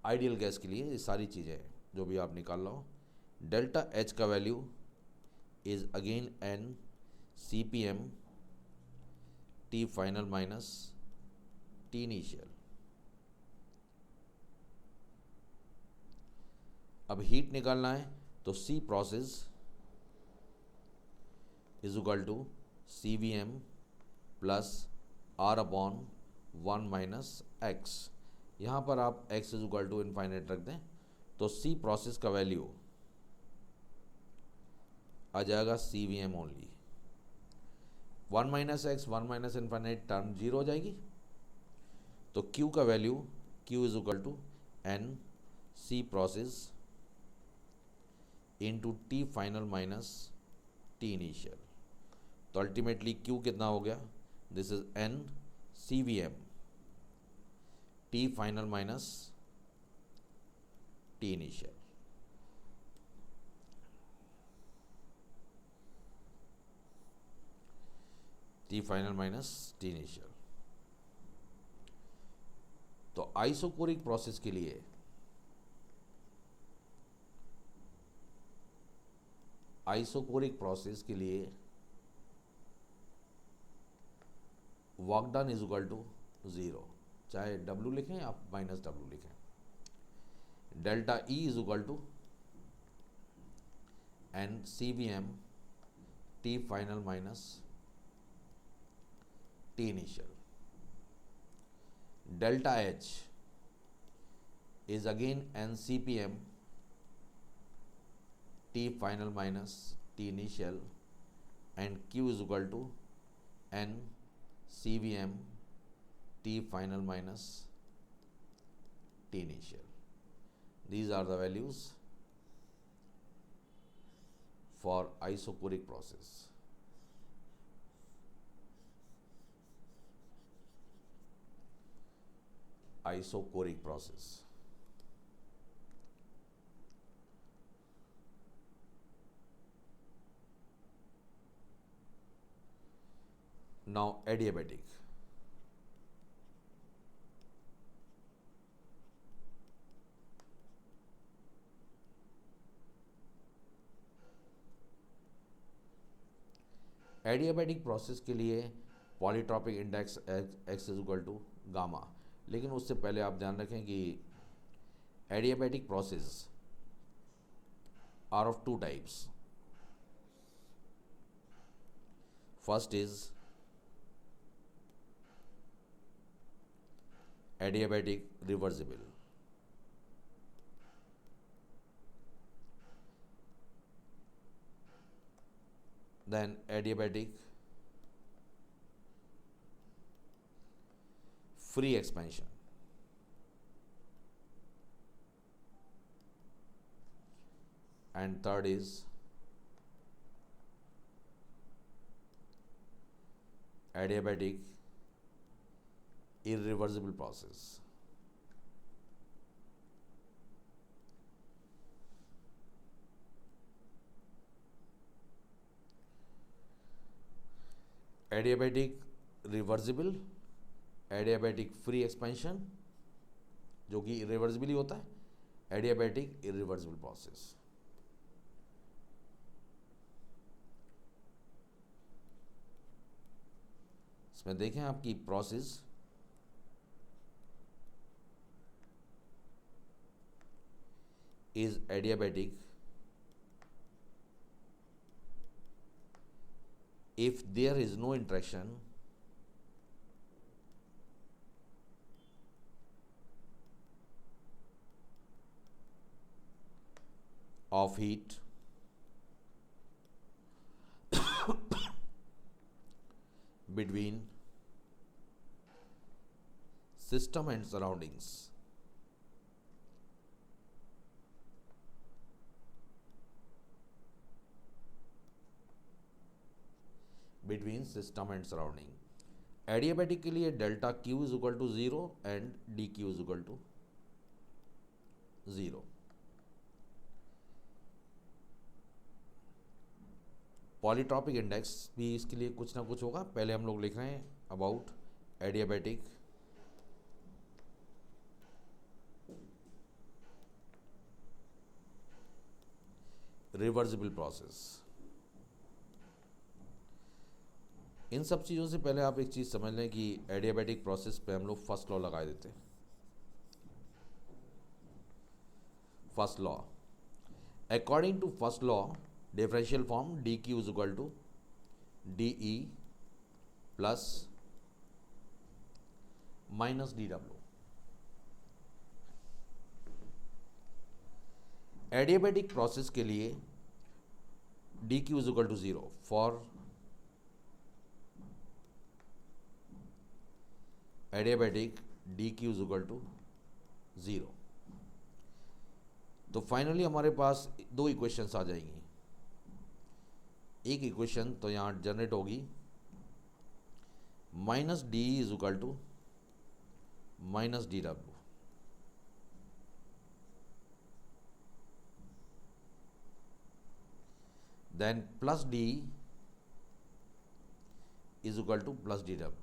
Ideal gas के लिए ये सारी चीज़ें जो भी आप निकाल लो। डेल्टा H का value is again N CPM T final minus T initial. अब हीट निकालना है तो C process is equal to CVM plus R upon 1 minus X. यहाँ पर आप x is equal to infinite रख दें तो C प्रोसेस का वैल्यू आ जाएगा CVM only. 1 minus X 1 minus infinite term 0 हो जाएगी। तो Q का value Q is equal to N C process into T final minus T initial. तो अल्टीमेटली Q कितना हो गया? This is N CVM T final minus T initial. T final minus T initial. तो isochoric process के लिए isochoric process के लिए work done is equal to 0, चाहे W लिखें या माइनस W लिखें। Delta E is equal to N CVM T final minus T initial. Delta H is again NCPM T final minus T initial, and Q is equal to N CVM T final minus T initial. These are the values for isochoric process. Isochoric process. Now adiabatic. Adiabatic process के लिए polytropic index X is equal to gamma, लेकिन उससे पहले आप ध्यान रखें कि adiabatic process are of two types. First is adiabatic reversible, then adiabatic free expansion, and third is adiabatic irreversible process. Adiabatic reversible, adiabatic free expansion जो कि irreversible ही होता है, adiabatic irreversible process। इसमें देखें आपकी process is adiabatic if there is no interaction of heat between system and surroundings, between system and surrounding। Adiabatic के लिए delta Q is equal to 0 and D Q is equal to 0। Polytropic index भी इसके लिए कुछ ना कुछ होगा। पहले हम लोग लिख रहे हैं अबाउट एडियाबैटिक रिवर्सिबल प्रोसेस। इन सब चीज़ों से पहले आप एक चीज़ समझ लें कि एडियाबैटिक प्रोसेस पे हम लोग फर्स्ट लॉ लगा देते हैं। First law, according to first law differential form D Q is equal to D E plus minus D W. Adiabatic process के लिए D Q is equal to 0 for adiabatic D Q is equal to 0। तो finally हमारे पास दो equations आ जाएंगी। एक equation तो यहाँ generate होगी minus D is equal to minus D W, then plus D is equal to plus D W.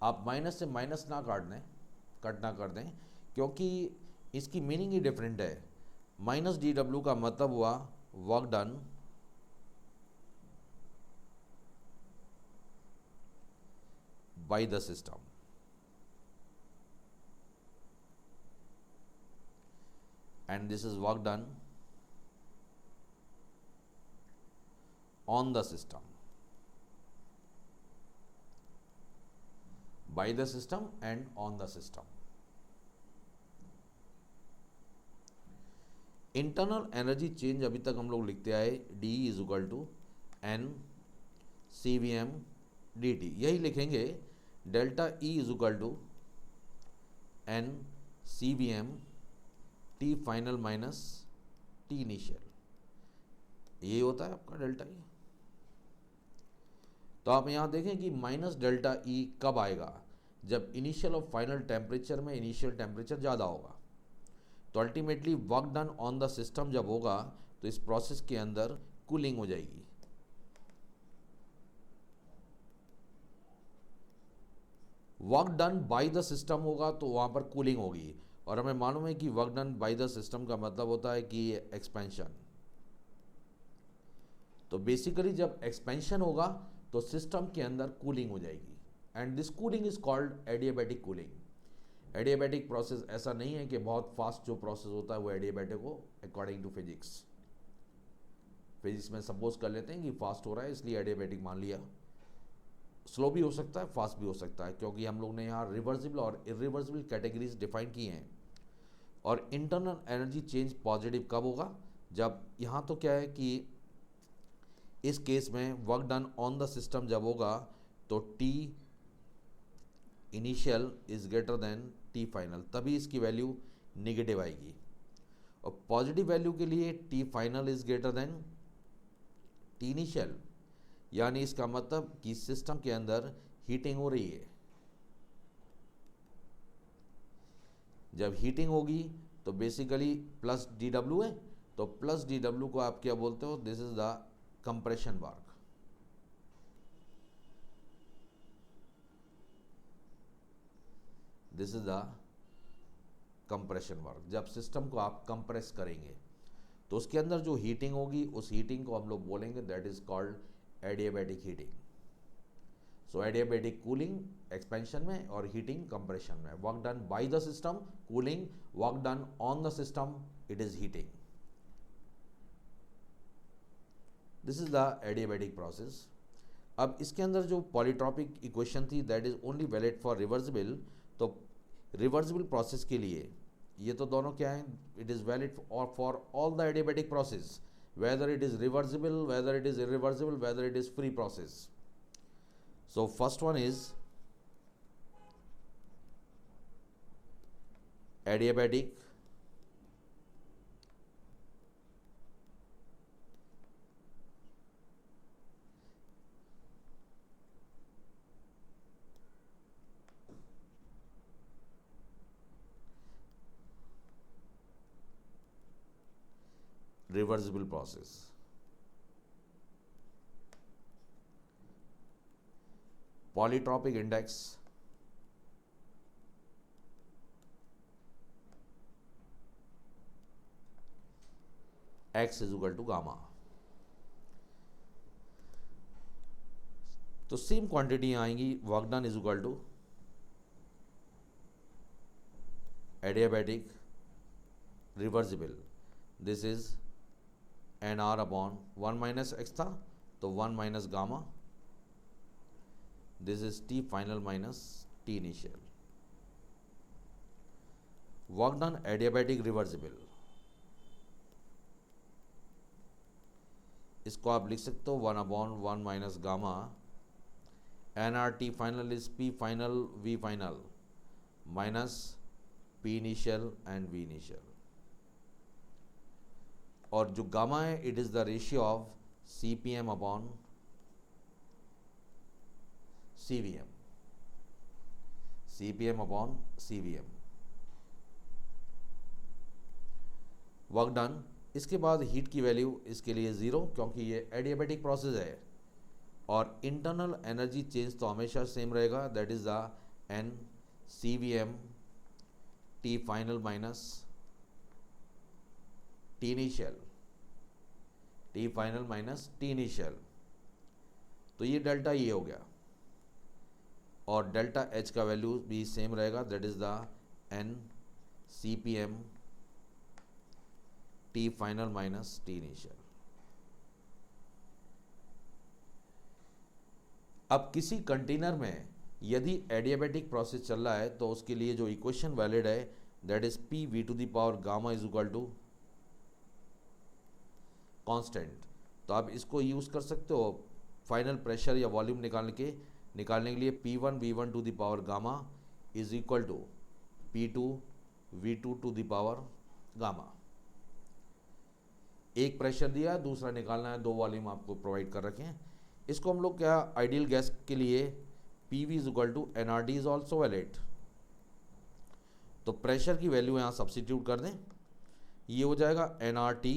आप minus से माइनस ना कट ना कर दें, क्योंकि इसकी मीनिंग ही डिफरेंट है। माइनस डी डब्ल्यू का मतलब हुआ work done by the system, and this is work done on the system, by the system and on the system. Internal energy change अभी तक हम लोग लिखते आए D is equal to N C V M D T, यही लिखेंगे delta E is equal to N C V M T final minus T initial, यही होता है आपका डेल्टा ई। तो आप यहाँ देखें कि माइनस डेल्टा ई कब आएगा, जब इनिशियल और फाइनल टेम्परेचर में इनिशियल टेम्परेचर ज़्यादा होगा। तो ultimately work done on the system जब होगा तो इस प्रोसेस के अंदर कूलिंग हो जाएगी। Work done by the system होगा तो वहाँ पर कूलिंग होगी, और हमें मालूम है कि work done by the system का मतलब होता है कि एक्सपेंशन। तो बेसिकली जब एक्सपेंशन होगा तो सिस्टम के अंदर कूलिंग हो जाएगी, and this cooling is called adiabatic cooling. Adiabatic process ऐसा नहीं है कि बहुत फास्ट जो प्रोसेस होता है वो एडियाबैटिक हो, अकॉर्डिंग टू फिजिक्स। फिजिक्स में सपोज कर लेते हैं कि फास्ट हो रहा है इसलिए एडियाबैटिक मान लिया। स्लो भी हो सकता है, फास्ट भी हो सकता है, क्योंकि हम लोग ने यहाँ रिवर्सिबल और इरिवर्सिबल कैटेगरीज डिफाइन की हैं। और इंटरनल एनर्जी चेंज पॉजिटिव कब होगा, जब यहाँ तो क्या है कि इस केस में work done on the system जब होगा तो T initial is greater than T final, तभी इसकी वैल्यू नेगेटिव आएगी। और पॉजिटिव वैल्यू के लिए T final is greater than T initial, यानी इसका मतलब कि सिस्टम के अंदर हीटिंग हो रही है। जब हीटिंग होगी तो बेसिकली प्लस डी डब्ल्यू है, तो प्लस डी डब्ल्यू को आप क्या बोलते हो, this is the compression work. This is the compression work. जब सिस्टम को आप कंप्रेस करेंगे तो उसके अंदर जो हीटिंग होगी उस हीटिंग को हम लोग बोलेंगे that is called adiabatic heating. So adiabatic cooling expansion में और हीटिंग कंप्रेशन में। Work done by the system cooling, work done on the system it is heating. This is the adiabatic process. अब इसके अंदर जो पॉलीट्रॉपिक इक्वेशन थी that is only valid for reversible, तो reversible process के लिए ये तो दोनों क्या हैं, it is valid for all the adiabatic process, whether it is reversible, whether it is irreversible, whether it is free process. So first one is adiabatic, reversible process. Polytropic index x is equal to gamma। तो same quantity आएंगी, work done is equal to adiabatic reversible, this is N R upon 1 minus X था तो 1 minus gamma, this is T final minus T initial. Work done adiabatic reversible, इसको आप लिख सकते हो 1 upon 1 minus gamma, N R T final is P final V final minus P initial and V initial. और जो gamma है it is the ratio of C P M upon C V M, C P M upon C V M. Work done, इसके बाद heat की value इसके लिए 0 क्योंकि ये एडियाबैटिक प्रोसेस है, और इंटरनल एनर्जी चेंज तो हमेशा सेम रहेगा, that is the N C V M T final minus T initial. T final minus T initial, तो ये डेल्टा ये हो गया, और डेल्टा एच का वैल्यू भी सेम रहेगा, that is the N C P M T final minus T initial. अब किसी कंटेनर में यदि एडियाबैटिक प्रोसेस चल रहा है तो उसके लिए जो इक्वेशन वैलिड है that is P V to the power gamma is equal to constant. तो आप इसको यूज़ कर सकते हो फाइनल प्रेशर या वॉल्यूम निकालने के लिए P one V one to the power gamma is equal to P two V two to the power gamma. एक प्रेशर दिया, दूसरा निकालना है, दो वॉल्यूम आपको प्रोवाइड कर रखे हैं। इसको हम लोग क्या आइडियल गैस के लिए P V is equal to N R T is also valid, तो प्रेशर की वैल्यू यहाँ सब्सिट्यूट कर दें, ये हो जाएगा N R T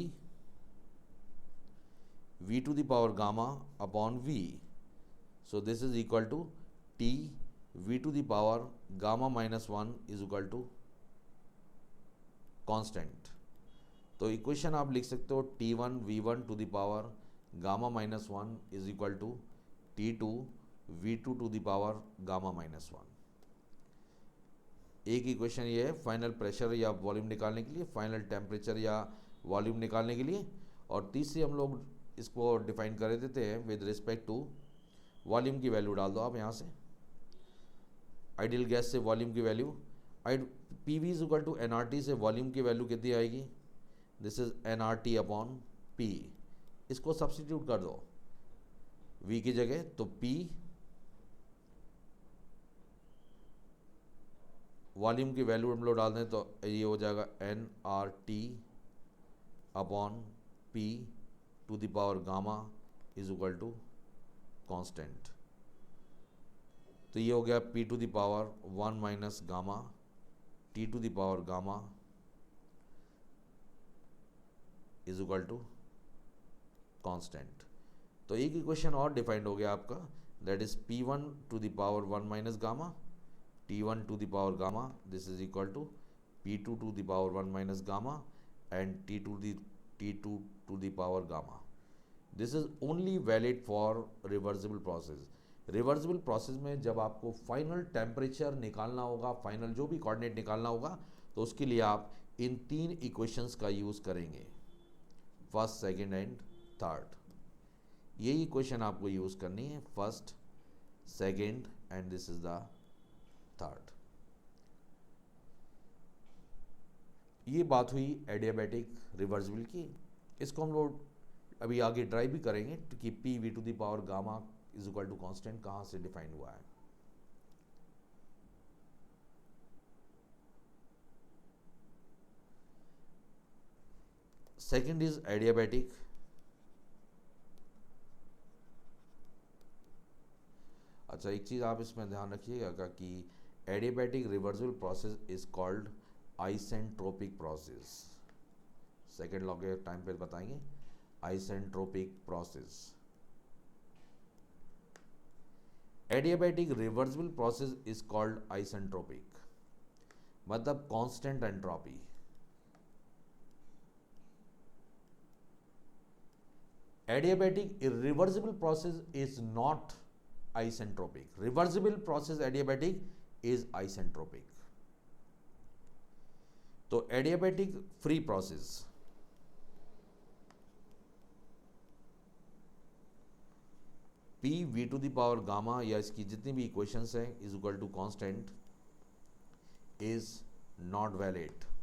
V to the power gamma upon V, so this is equal to T V to the power gamma minus one is equal to constant. तो equation आप लिख सकते हो T one V one to the power gamma minus one is equal to T two V two to the power gamma minus one. एक equation ये है final pressure या volume निकालने के लिए, फाइनल टेम्परेचर या वॉल्यूम निकालने के लिए, और तीसरी हम लोग इसको डिफाइन कर देते हैं विद रिस्पेक्ट टू वॉल्यूम की वैल्यू डाल दो आप यहाँ से, आइडियल गैस से वॉल्यूम की value, P V is equal to N R T से वॉल्यूम की वैल्यू कितनी आएगी, this is N R T upon P, इसको सब्स्टिट्यूट कर दो v की जगह, तो p वॉल्यूम की वैल्यू हम लोग डाल दें तो ये हो जाएगा N R T upon P to the power gamma is equal to constant. तो ये हो गया p to the power one minus gamma t to the power gamma is equal to constant. तो एक इक्वेशन और डिफाइंड हो गया आपका, that is P one to the power one minus gamma T one to the power gamma, this is equal to P two to the power one minus gamma and T two to the power gamma. This is only valid for reversible process. Reversible process में जब आपको final temperature निकालना होगा, final जो भी coordinate निकालना होगा, तो उसके लिए आप इन तीन इक्वेशंस का यूज़ करेंगे, फर्स्ट सेकेंड एंड थर्ड। यही इक्वेशन आपको यूज़ करनी है, first second and this is the third. ये बात हुई एडियाबैटिक रिवर्सिबल की। इसको हम लोग अभी आगे ड्राइव भी करेंगे कि P V to the power gamma is equal to constant कहाँ से डिफाइन हुआ है। Second is adiabatic. अच्छा, एक चीज़ आप इसमें ध्यान रखिएगा कि adiabatic reversible process is called isentropic process. Second law के टाइम पे बताएंगे isentropic process. Adiabatic reversible process is called isentropic, मतलब constant entropy. Adiabatic irreversible process is not isentropic. Reversible process adiabatic is isentropic. तो adiabatic free process p v to the power gamma या इसकी जितनी भी equations हैं is equal to constant is not valid.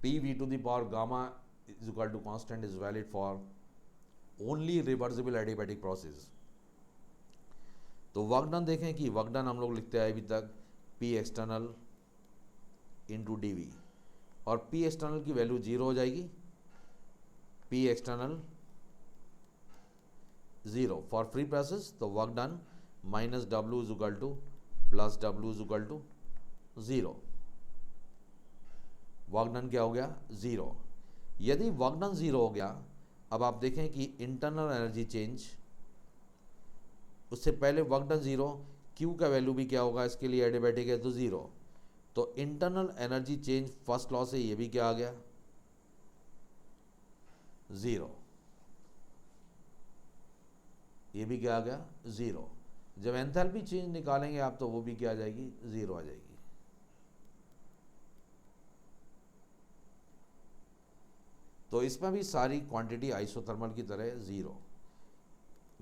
p v to the power gamma is equal to constant is valid for only reversible adiabatic process। तो work done देखें कि work done हम लोग लिखते हैं अभी तक P external into D V, और P एक्सटर्नल की वैल्यू 0 हो जाएगी, P external 0 for free process. तो work done minus W is equal to plus W is equal to 0। Work done क्या हो गया 0। यदि वर्क डन 0 हो गया, अब आप देखें कि इंटरनल एनर्जी चेंज, उससे पहले वर्क डन 0, Q का वैल्यू भी क्या होगा इसके लिए एडियाबैटिक है तो 0। तो internal energy change first law से ये भी क्या आ गया 0, ये भी क्या आ गया 0। जब एंथैल्पी चेंज निकालेंगे आप तो वो भी क्या आ जाएगी 0 आ जाएगी। तो इसमें भी सारी क्वांटिटी आइसोथर्मल की तरह 0।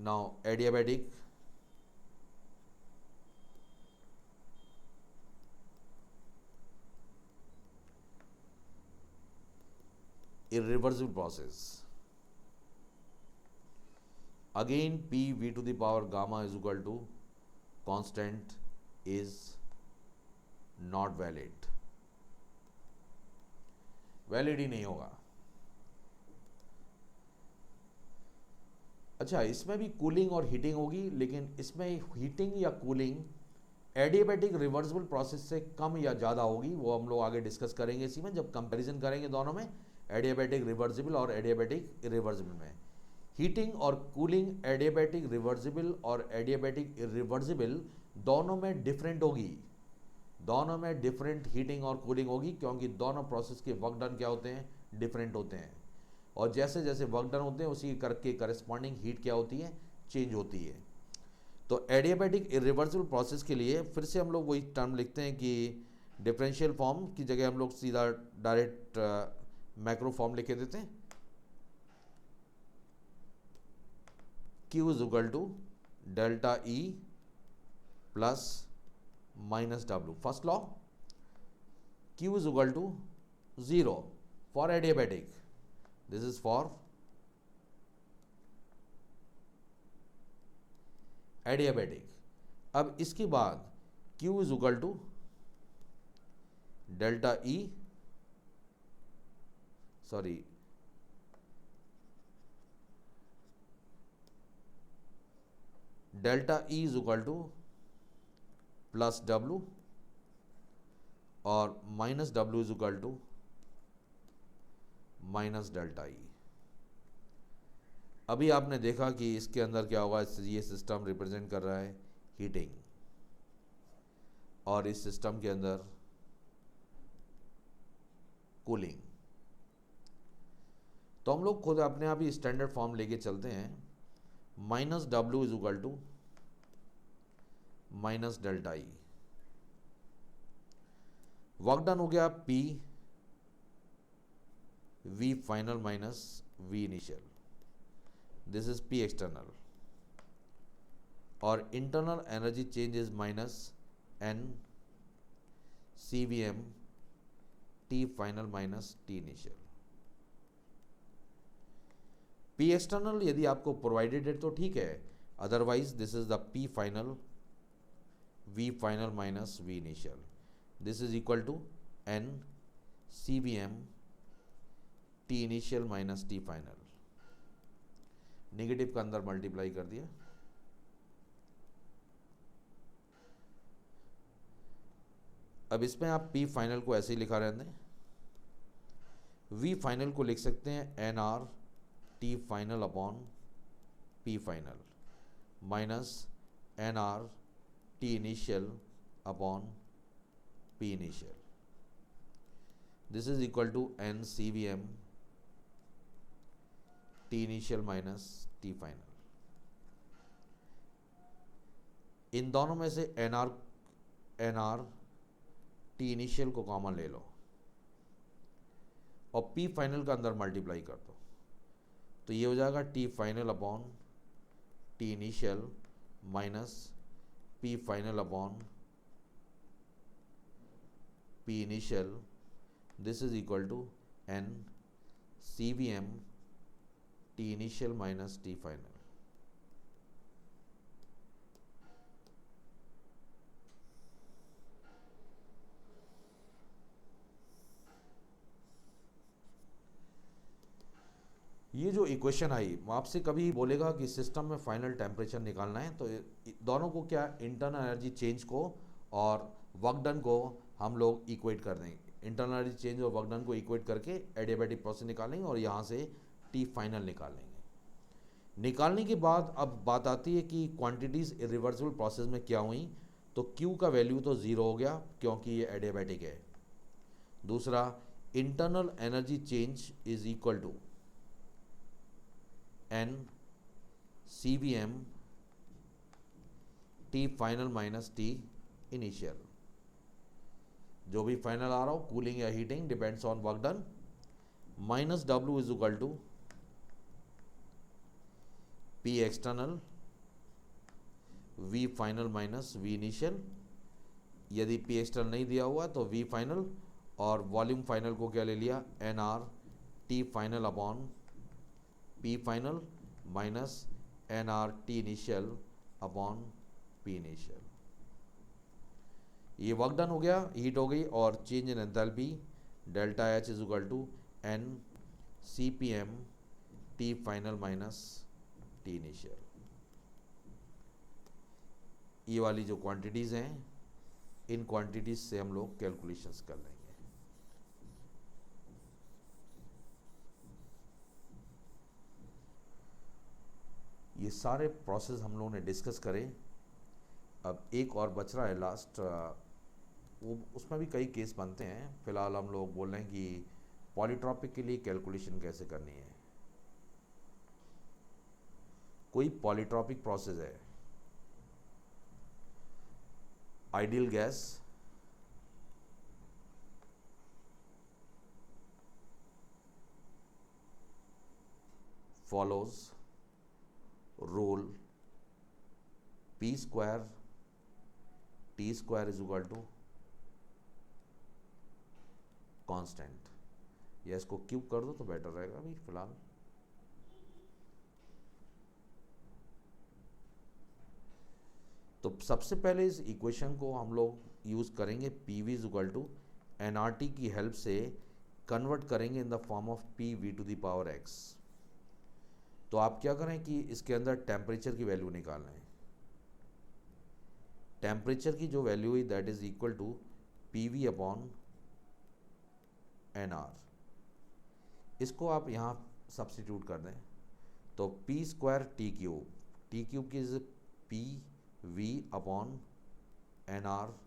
Now adiabatic, irreversible process, again p v to the power gamma is equal to constant is not valid, valid ही नहीं होगा। अच्छा, इसमें भी कूलिंग और हीटिंग होगी, लेकिन इसमें हीटिंग या कूलिंग एडियाबैटिक रिवर्सिबल प्रोसेस से कम या ज़्यादा होगी, वो हम लोग आगे डिस्कस करेंगे इसी में जब कंपैरिजन करेंगे दोनों में, एडियाबैटिक रिवर्सिबल और एडियाबैटिक इरिवर्सिबल में। हीटिंग और कूलिंग एडियाबैटिक रिवर्सिबल और एडियाबैटिक इरिवर्सिबल दोनों में डिफरेंट होगी, दोनों में डिफरेंट हीटिंग और कूलिंग होगी, क्योंकि दोनों प्रोसेस के वर्क डन क्या होते हैं, डिफरेंट होते हैं। और जैसे जैसे वर्क डन होते हैं उसी करके करस्पॉन्डिंग हीट क्या होती है, चेंज होती है। तो एडियाबैटिक इरिवर्सिबल प्रोसेस के लिए फिर से हम लोग वही टर्म लिखते हैं कि डिफरेंशियल फॉर्म की जगह हम लोग सीधा डायरेक्ट मैक्रो फॉर्म लिखे देते हैं, Q is equal to delta E plus minus W। First law, Q is equal to 0 for adiabatic, this is for adiabatic. अब इसके बाद Q is equal to delta E, sorry delta E is equal to plus W और minus W is equal to minus delta E। अभी आपने देखा कि इसके अंदर क्या होगा, ये सिस्टम रिप्रेजेंट कर रहा है हीटिंग, और इस सिस्टम के अंदर कूलिंग। तो हम लोग खुद अपने आप ही स्टैंडर्ड फॉर्म लेके चलते हैं, minus W is equal to minus delta E। Work done हो गया P V final minus V initial, this is P external, और internal energy change is minus N CVM T final minus T initial. P external यदि आपको provided है तो ठीक है, otherwise this is the P final V final minus V initial, this is equal to N CVM T initial minus T final. Negative का अंदर multiply कर दिया। अब इसमें आप P फाइनल को ऐसे ही लिखा रहने दें, V फाइनल को लिख सकते हैं NR T final upon P final minus NR T initial upon P initial, this is equal to N CVM T initial minus T final. इन दोनों में से NR T इनिशियल को कॉमन ले लो और P फाइनल का अंदर मल्टीप्लाई कर दो, तो ये हो जाएगा T final upon T initial minus P final upon P initial, this is equal to N CVM T initial minus T final. ये जो इक्वेशन आई, आपसे कभी बोलेगा कि सिस्टम में फाइनल टेम्परेचर निकालना है, तो दोनों को क्या, इंटरनल एनर्जी चेंज को और वर्क डन को हम लोग इक्वेट कर देंगे, इंटरनल एनर्जी चेंज और वर्क डन को इक्वेट करके एडियाबैटिक प्रोसेस निकालेंगे और यहाँ से T फाइनल निकालेंगे। निकालने के बाद अब बात आती है कि क्वांटिटीज़ इरिवर्सिबल प्रोसेस में क्या हुई, तो Q का वैल्यू तो 0 हो गया क्योंकि ये एडियाबैटिक है। दूसरा, internal energy change is equal to N C V M T final minus T initial. जो भी फाइनल आ रहा हो, कूलिंग या heating, depends on work done, minus W is equal to P external V final minus V initial. यदि P external नहीं दिया हुआ तो वी फाइनल, और वॉल्यूम फाइनल को क्या ले लिया, N R T final upon P final minus N R T initial upon P initial. ये वर्क डन हो गया, हीट हो गई, और change in enthalpy delta H is equal to N C P M T final minus T initial. ये वाली जो quantities हैं, इन क्वांटिटीज से हम लोग कैलकुलेशंस कर लेंगे। ये सारे प्रोसेस हम लोगों ने डिस्कस करे। अब एक और बच रहा है लास्ट, वो उसमें भी कई केस बनते हैं। फिलहाल हम लोग बोल रहे हैं कि पॉलीट्रॉपिक के लिए कैलकुलेशन कैसे करनी है। कोई पॉलीट्रॉपिक प्रोसेस है, ideal gas follows rule p square t square is equal to constant, या इसको क्यूब कर दो तो बेटर रहेगा अभी फिलहाल। तो सबसे पहले इस इक्वेशन को हम लोग यूज करेंगे, P V is equal to N R T की हेल्प से कन्वर्ट करेंगे in the form of P V to the power X. तो आप क्या करें कि इसके अंदर टेम्परेचर की वैल्यू निकालना है। टेम्परेचर की जो वैल्यू हुई that is equal to P V upon N R. इसको आप यहाँ सब्स्टिट्यूट कर दें तो पी स्क्वायर टी क्यूब की is P V upon N R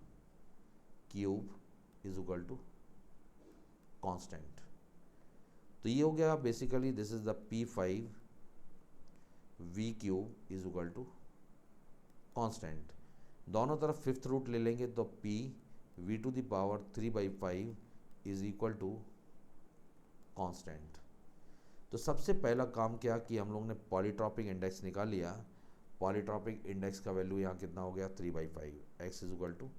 cube is equal to constant. तो ये हो गया basically, this is the P five V cube is equal to constant. दोनों तरफ फिफ्थ रूट ले लेंगे तो P V to the power 3/5 is equal to constant. तो सबसे पहला काम क्या कि हम लोग ने पॉलीट्रॉपिक इंडेक्स निकाल लिया। पॉलीट्रॉपिक इंडेक्स का वैल्यू यहाँ कितना हो गया, 3/5, एक्स इज इक्वल टू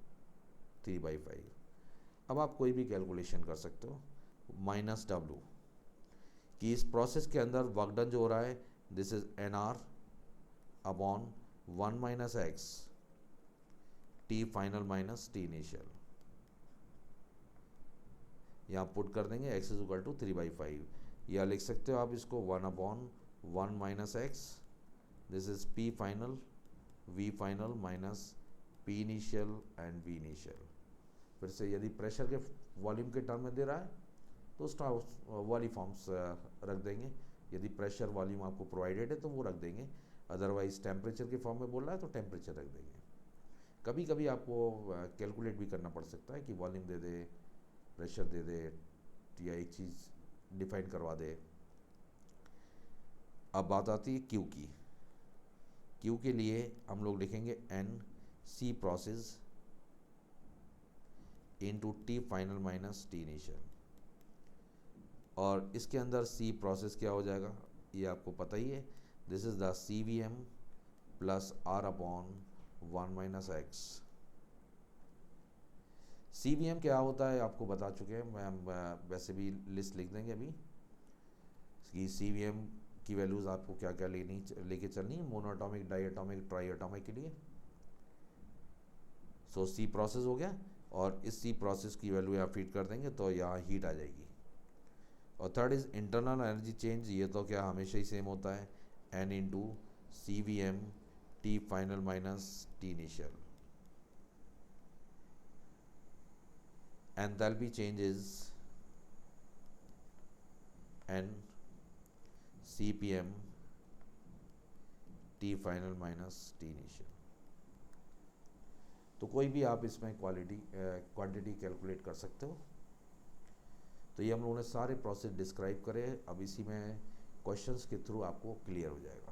3/5। अब आप कोई भी कैलकुलेशन कर सकते हो, माइनस डब्ल्यू कि इस प्रोसेस के अंदर वर्क डन जो हो रहा है, this is N R upon 1 minus x T final minus T initial. यहाँ पुट कर देंगे x इज इक्वल टू 3/5, या लिख सकते हो आप इसको 1/1 minus x, this is P final V final minus P initial and V initial. फिर से यदि प्रेशर के वॉल्यूम के टर्म में दे रहा है तो उस वाली फॉर्म्स रख देंगे। यदि प्रेशर वॉल्यूम आपको प्रोवाइडेड है तो वो रख देंगे, अदरवाइज टेम्परेचर के फॉर्म में बोल रहा है तो टेम्परेचर रख देंगे। कभी कभी आपको कैलकुलेट भी करना पड़ सकता है कि वॉल्यूम दे दे, प्रेशर दे दे, या एक चीज़ डिफाइन करवा दे। अब बात आती है क्यू की। क्यू के लिए हम लोग लिखेंगे N C process into T final minus T initial, और इसके अंदर सी प्रोसेस क्या हो जाएगा ये आपको पता ही है, this is the C V M plus R upon 1 minus X. C V M क्या होता है आपको बता चुके हैं, मैं वैसे भी लिस्ट लिख देंगे अभी कि सी वी एम की वैल्यूज़ आपको क्या क्या लेके चलनी है मोनोएटॉमिक, डाईएटॉमिक, ट्राईएटॉमिक के लिए। सो सी प्रोसेस हो गया, और इस सी प्रोसेस की वैल्यू यहाँ फीड कर देंगे तो यहाँ हीट आ जाएगी। और third is internal energy change, ये तो क्या हमेशा ही सेम होता है, N into C V M T final minus T initial. Enthalpy change is N C P M T final minus T initial. तो कोई भी आप इसमें क्वांटिटी कैलकुलेट कर सकते हो। तो ये हम लोगों ने सारे प्रोसेस डिस्क्राइब करे। अब इसी में क्वेश्चंस के थ्रू आपको क्लियर हो जाएगा।